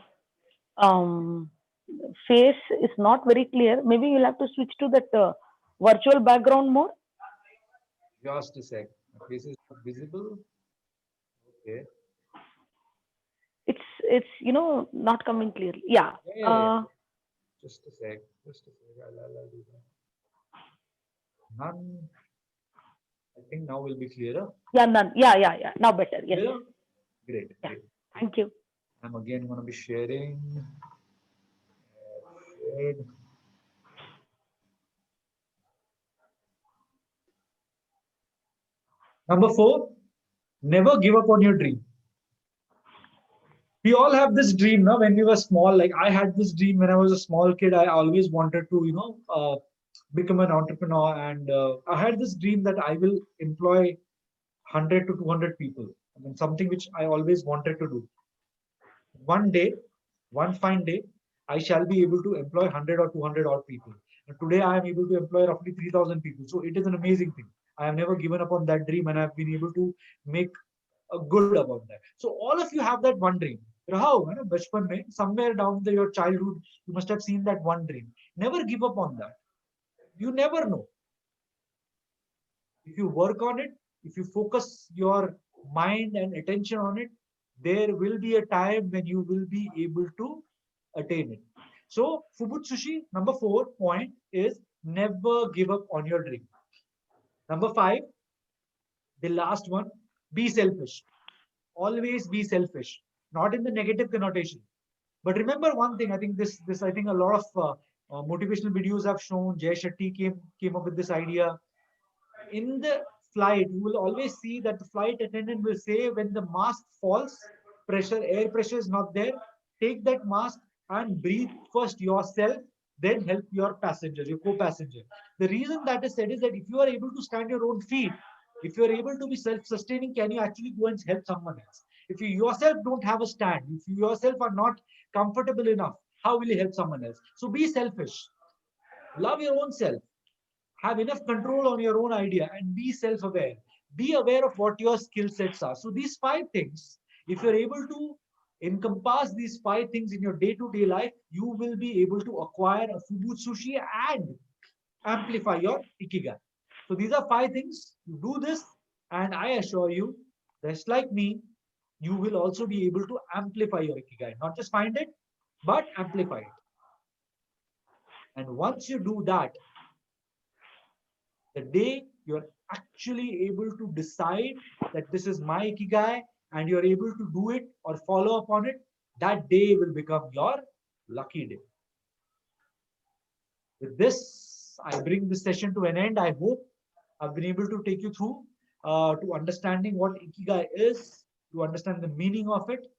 face is not very clear. Maybe you'll have to switch to that virtual background mode. Just a sec. My face is not visible. Okay. It's not coming clearly. Yeah. Yeah. Just a sec. I'll do that. None. I think now will be clearer. Yeah, none. Yeah. Now better. Yes. Clearer? Great. Yeah. Great. Thank you. I'm again going to be sharing. Shared. Number 4, never give up on your dream. We all have this dream now when we were small. Like I had this dream when I was a small kid. I always wanted to, become an entrepreneur. And I had this dream that I will employ 100 to 200 people. I mean, something which I always wanted to do. One day, one fine day, I shall be able to employ 100 or 200 odd people. And today I am able to employ roughly 3,000 people. So it is an amazing thing. I have never given up on that dream, and I've been able to make a good about that. So all of you have that one dream. How? Bachpan mein, somewhere down your childhood, you must have seen that one dream. Never give up on that. You never know. If you work on it, if you focus your mind and attention on it, there will be a time when you will be able to attain it. So Fubutsushi, number 4 point is never give up on your dream. Number 5, the last one, be selfish. Always be selfish, not in the negative connotation. But remember one thing, I think this I think a lot of motivational videos have shown. Jay Shetty came up with this idea. In the flight, you will always see that the flight attendant will say, when the mask falls, air pressure is not there, take that mask and breathe first yourself, then help your passenger, your co-passenger. The reason that is said is that if you are able to stand your own feet, if you are able to be self-sustaining, can you actually go and help someone else? If you yourself don't have a stand, if you yourself are not comfortable enough, how will you help someone else? So be selfish. Love your own self. Have enough control on your own idea and be self-aware. Be aware of what your skill sets are. So these 5 things, if you're able to encompass these 5 things in your day-to-day life, you will be able to acquire a Fubutsushi and amplify your Ikigai. So these are 5 things. You do this, and I assure you, just like me, you will also be able to amplify your Ikigai. Not just find it, but amplify it. And once you do that, the day you're actually able to decide that this is my Ikigai and you're able to do it or follow up on it, that day will become your lucky day. With this, I bring this session to an end. I hope I've been able to take you through to understanding what Ikigai is, to understand the meaning of it.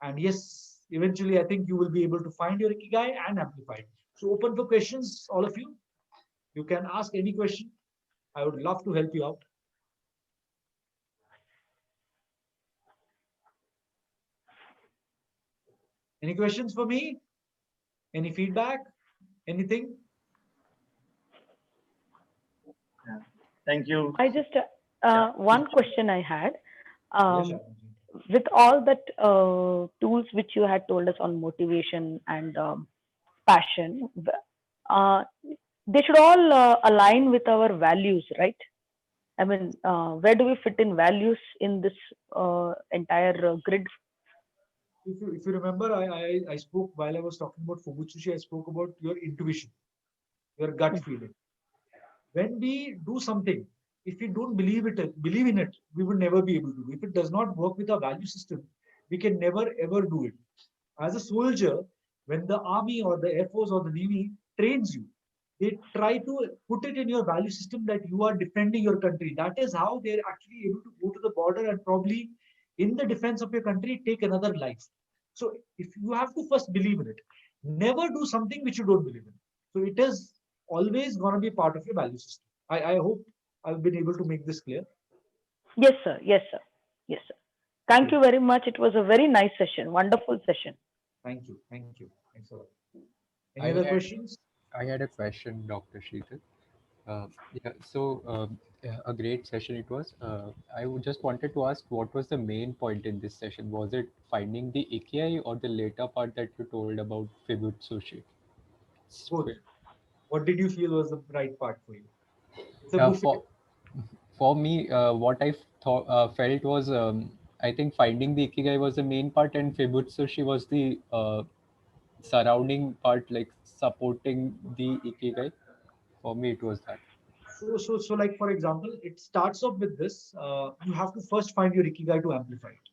And yes, eventually, I think you will be able to find your Ikigai and amplify it. So open for questions, all of you. You can ask any question. I would love to help you out. Any questions for me? Any feedback? Anything? Thank you. I just one question I had. Yes, With all that tools which you had told us on motivation and passion, they should all align with our values, right? I mean, where do we fit in values in this entire grid? If you remember, I spoke while I was talking about Fubutsushi, I spoke about your intuition, your gut feeling. When we do something, if we don't believe in it, we will never be able to do. If it does not work with our value system, we can never ever do it. As a soldier, when the army or the air force or the navy trains you, they try to put it in your value system that you are defending your country. That is how they're actually able to go to the border and probably in the defense of your country take another life. So if you have to first believe in it, never do something which you don't believe in. So it is always going to be part of your value system. I hope I've been able to make this clear. Yes, sir. Yes, sir. Yes, sir. Thank you very much. It was a very nice session. Wonderful session. Thank you. Thank you. Thanks a lot. Any other questions? I had a question, Dr. Sheetal. Yeah, so yeah, a great session it was. I just wanted to ask, what was the main point in this session? Was it finding the Ikigai or the later part that you told about Fibutsushi? Both. What did you feel was the right part for you? It's a Yeah, buffet. for me, what I thought felt was I think finding the Ikigai was the main part, and Fibutsushi was the surrounding part, like supporting the Ikigai. For me, it was that. So like, for example, it starts off with this. You have to first find your Ikigai to amplify it.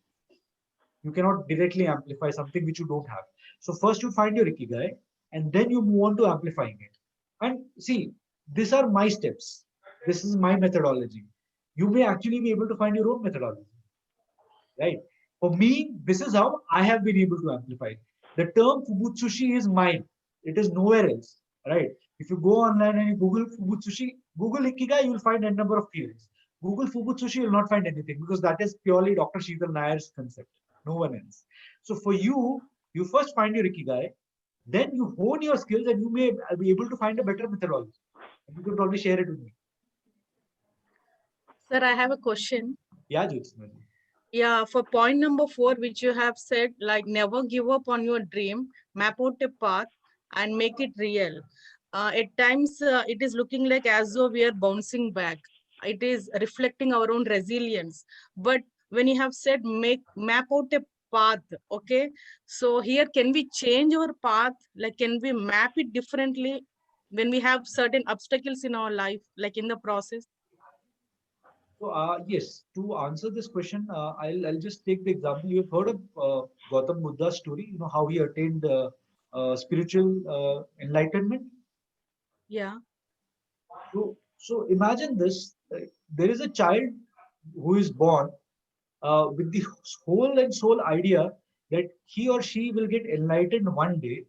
You cannot directly amplify something which you don't have. So first you find your Ikigai, and then you move on to amplifying it. And see, these are my steps. This is my methodology. You may actually be able to find your own methodology, right? For me, this is how I have been able to amplify. The term Fubutsushi is mine. It is nowhere else, right? If you go online and you Google Fubutsushi, Google Ikigai, you will find a number of theories. Google Fubutsushi, you will not find anything because that is purely Dr. Sheetal Nayar's concept, no one else. So for you, you first find your Ikigai, then you hone your skills and you may be able to find a better methodology. You can probably share it with me. Sir, I have a question. Yeah, Jyotsna. Yeah, for point number 4, which you have said, like never give up on your dream, map out a path and make it real. At times, it is looking like as though we are bouncing back. It is reflecting our own resilience. But when you have said map out a path, okay, so here can we change our path? Like, can we map it differently when we have certain obstacles in our life, like in the process? So yes, to answer this question, I'll just take the example. You've heard of Gautam Buddha's story. You know how he attained spiritual enlightenment. Yeah. So imagine this: there is a child who is born with the whole and sole idea that he or she will get enlightened one day,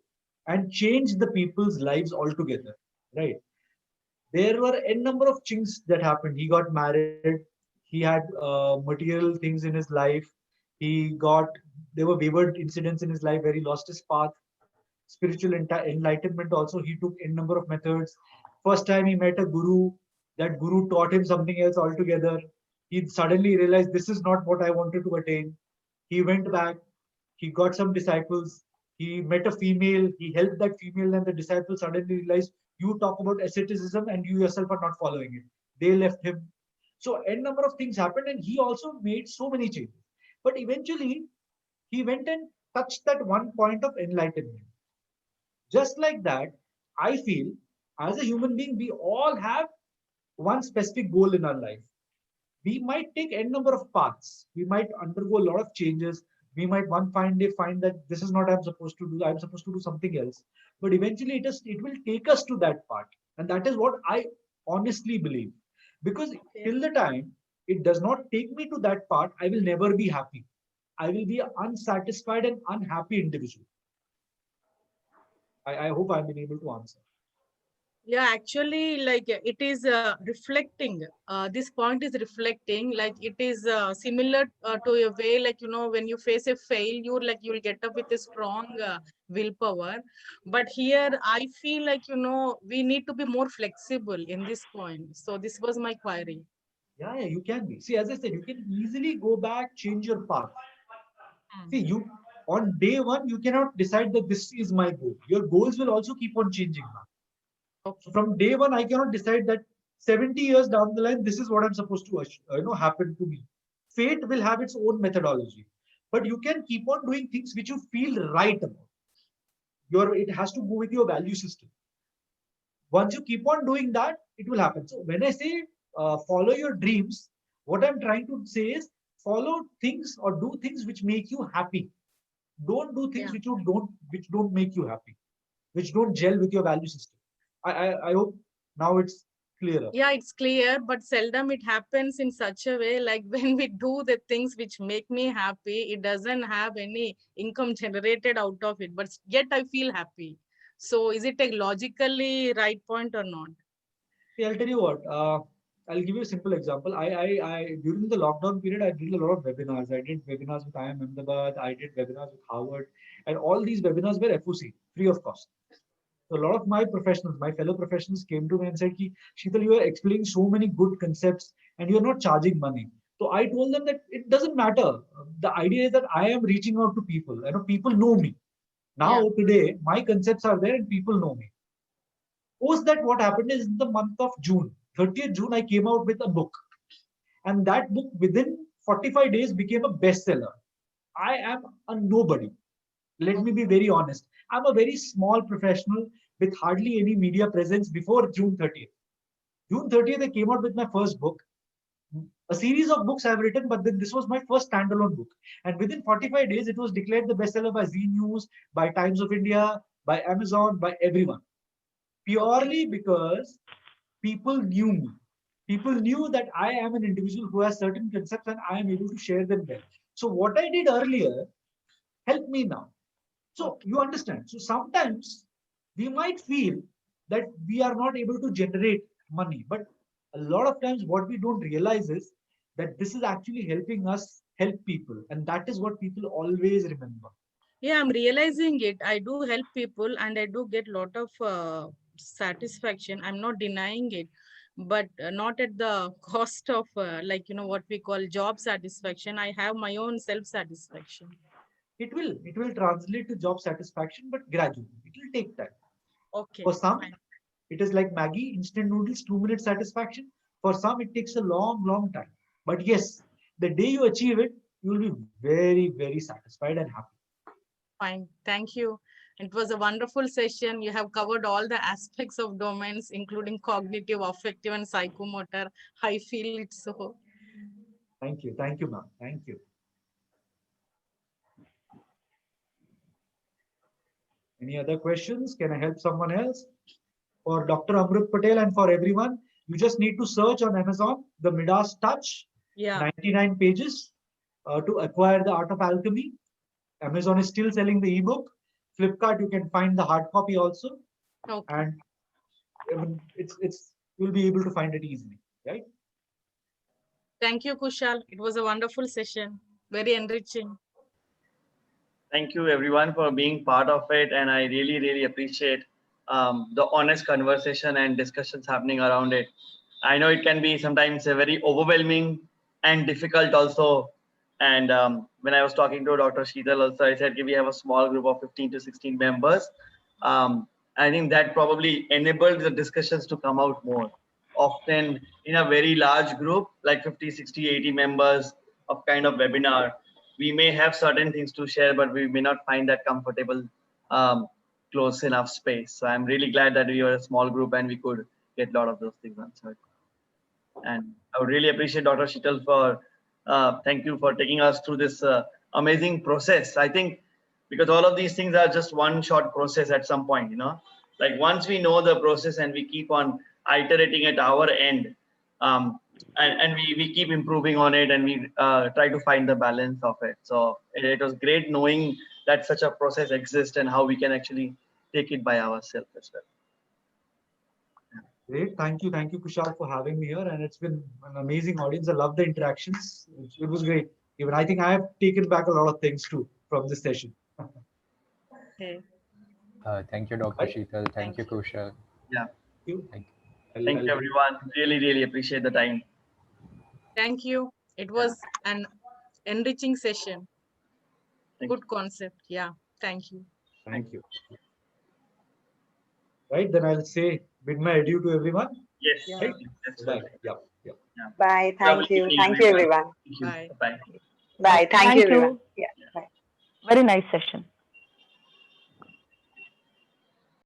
and changed the people's lives altogether, right? There were n number of things that happened. He got married. He had material things in his life. He got There were wayward incidents in his life where he lost his path. Spiritual enlightenment also, he took n number of methods. First time he met a guru, that guru taught him something else altogether. He suddenly realized this is not what I wanted to attain. He went back. He got some disciples. He met a female. He helped that female, and the disciples suddenly realized you talk about asceticism and you yourself are not following it. They left him. So n number of things happened, and he also made so many changes. But eventually, he went and touched that one point of enlightenment. Just like that, I feel as a human being, we all have one specific goal in our life. We might take n number of paths. We might undergo a lot of changes. We might one fine day find that this is not what I'm supposed to do. I'm supposed to do something else. But eventually, it will take us to that part, and that is what I honestly believe. Because till the time it does not take me to that part, I will never be happy. I will be an unsatisfied and unhappy individual. I hope I've been able to answer. Yeah, actually, like it is reflecting. This point is reflecting, like it is similar to a way, like, when you face a failure, like you will get up with a strong willpower. But here, I feel like, we need to be more flexible in this point. So this was my query. Yeah, you can be. See, as I said, you can easily go back, change your path. See, you on day one, you cannot decide that this is my goal. Your goals will also keep on changing now. So from day one, I cannot decide that 70 years down the line, this is what I'm supposed to happen to me. Fate will have its own methodology, but you can keep on doing things which you feel right about. It has to go with your value system. Once you keep on doing that, it will happen. So when I say follow your dreams, what I'm trying to say is follow things or do things which make you happy. Don't do things which don't make you happy, which don't gel with your value system. I hope now it's clearer. Yeah, it's clear, but seldom it happens in such a way, like when we do the things which make me happy, it doesn't have any income generated out of it, but yet I feel happy. So is it a logically right point or not? See, I'll tell you what. I'll give you a simple example. I during the lockdown period, I did a lot of webinars. I did webinars with IIM Ahmedabad. I did webinars with Harvard, and all these webinars were FOC, free of cost. So a lot of my professionals, my fellow professionals, came to me and said, "Sheetal, you are explaining so many good concepts, and you're not charging money." So I told them that it doesn't matter. The idea is that I am reaching out to people. People know me. Now today, my concepts are there, and people know me. Post that, what happened is in the month of June, 30th June, I came out with a book. And that book within 45 days became a bestseller. I am a nobody. Let me be very honest. I'm a very small professional with hardly any media presence before June 30th. June 30th, I came out with my first book. A series of books I've written, but then this was my first standalone book. And within 45 days, it was declared the bestseller by Zee News, by Times of India, by Amazon, by everyone. Purely because people knew me. People knew that I am an individual who has certain concepts and I am able to share them well. So what I did earlier helped me now. So you understand. So sometimes we might feel that we are not able to generate money, but a lot of times what we don't realize is that this is actually helping us help people. And that is what people always remember. Yeah, I'm realizing it. I do help people and I do get a lot of satisfaction. I'm not denying it, but not at the cost of what we call job satisfaction. I have my own self-satisfaction. It will translate to job satisfaction, but gradually. It will take time. Okay. For some, it is like Maggie, instant noodles, 2 minute satisfaction. For some, it takes a long time. But yes, the day you achieve it, you will be very, very satisfied and happy. Fine. Thank you. It was a wonderful session. You have covered all the aspects of domains, including cognitive, affective, and psychomotor. I feel it so. Thank you. Thank you, ma'am. Thank you. Any other questions? Can I help someone else? For Dr. Amrut Patel and for everyone, you just need to search on Amazon, the Midas Touch, 99 pages to acquire The Art of Alchemy. Amazon is still selling the ebook. Flipkart, you can find the hard copy also, Okay. and I mean, you'll be able to find it easily, right? Thank you, Kushal. It was a wonderful session. Very enriching. Thank you everyone for being part of it, and I really, really appreciate the honest conversation and discussions happening around it. I know it can be sometimes a very overwhelming and difficult also. And when I was talking to Dr. Sheetal also, I said we have a small group of 15 to 16 members. I think that probably enabled the discussions to come out more. Often in a very large group, like 50, 60, 80 members of kind of webinar, we may have certain things to share, but we may not find that comfortable, close enough space. So I'm really glad that we were a small group and we could get a lot of those things answered. And I would really appreciate Dr. Sheetal for, thank you for taking us through this amazing process. I think because all of these things are just one short process at some point, like once we know the process and we keep on iterating at our end, and we keep improving on it, and we try to find the balance of it. So it was great knowing that such a process exists and how we can actually take it by ourselves as well. Great. Thank you, Kushal, for having me here. And it's been an amazing audience. I love the interactions. It was great. Even I think I have taken back a lot of things too from this session. Okay. Thank you, Dr. Sheetal. Thank you, Kushal. Yeah. Thank Thank you, everyone. Really, really appreciate the time. Thank you. It was an enriching session. Good concept. Yeah. Thank you. Thank you. Right, then I'll say bid my adieu to everyone. Yes. Yeah. Right? That's Bye. Yeah. Yeah. Bye. Thank Lovely you. evening, Thank you, everyone. Thank you. Bye. Bye. Bye. Thank you, everyone. Yeah. Bye. Very nice session.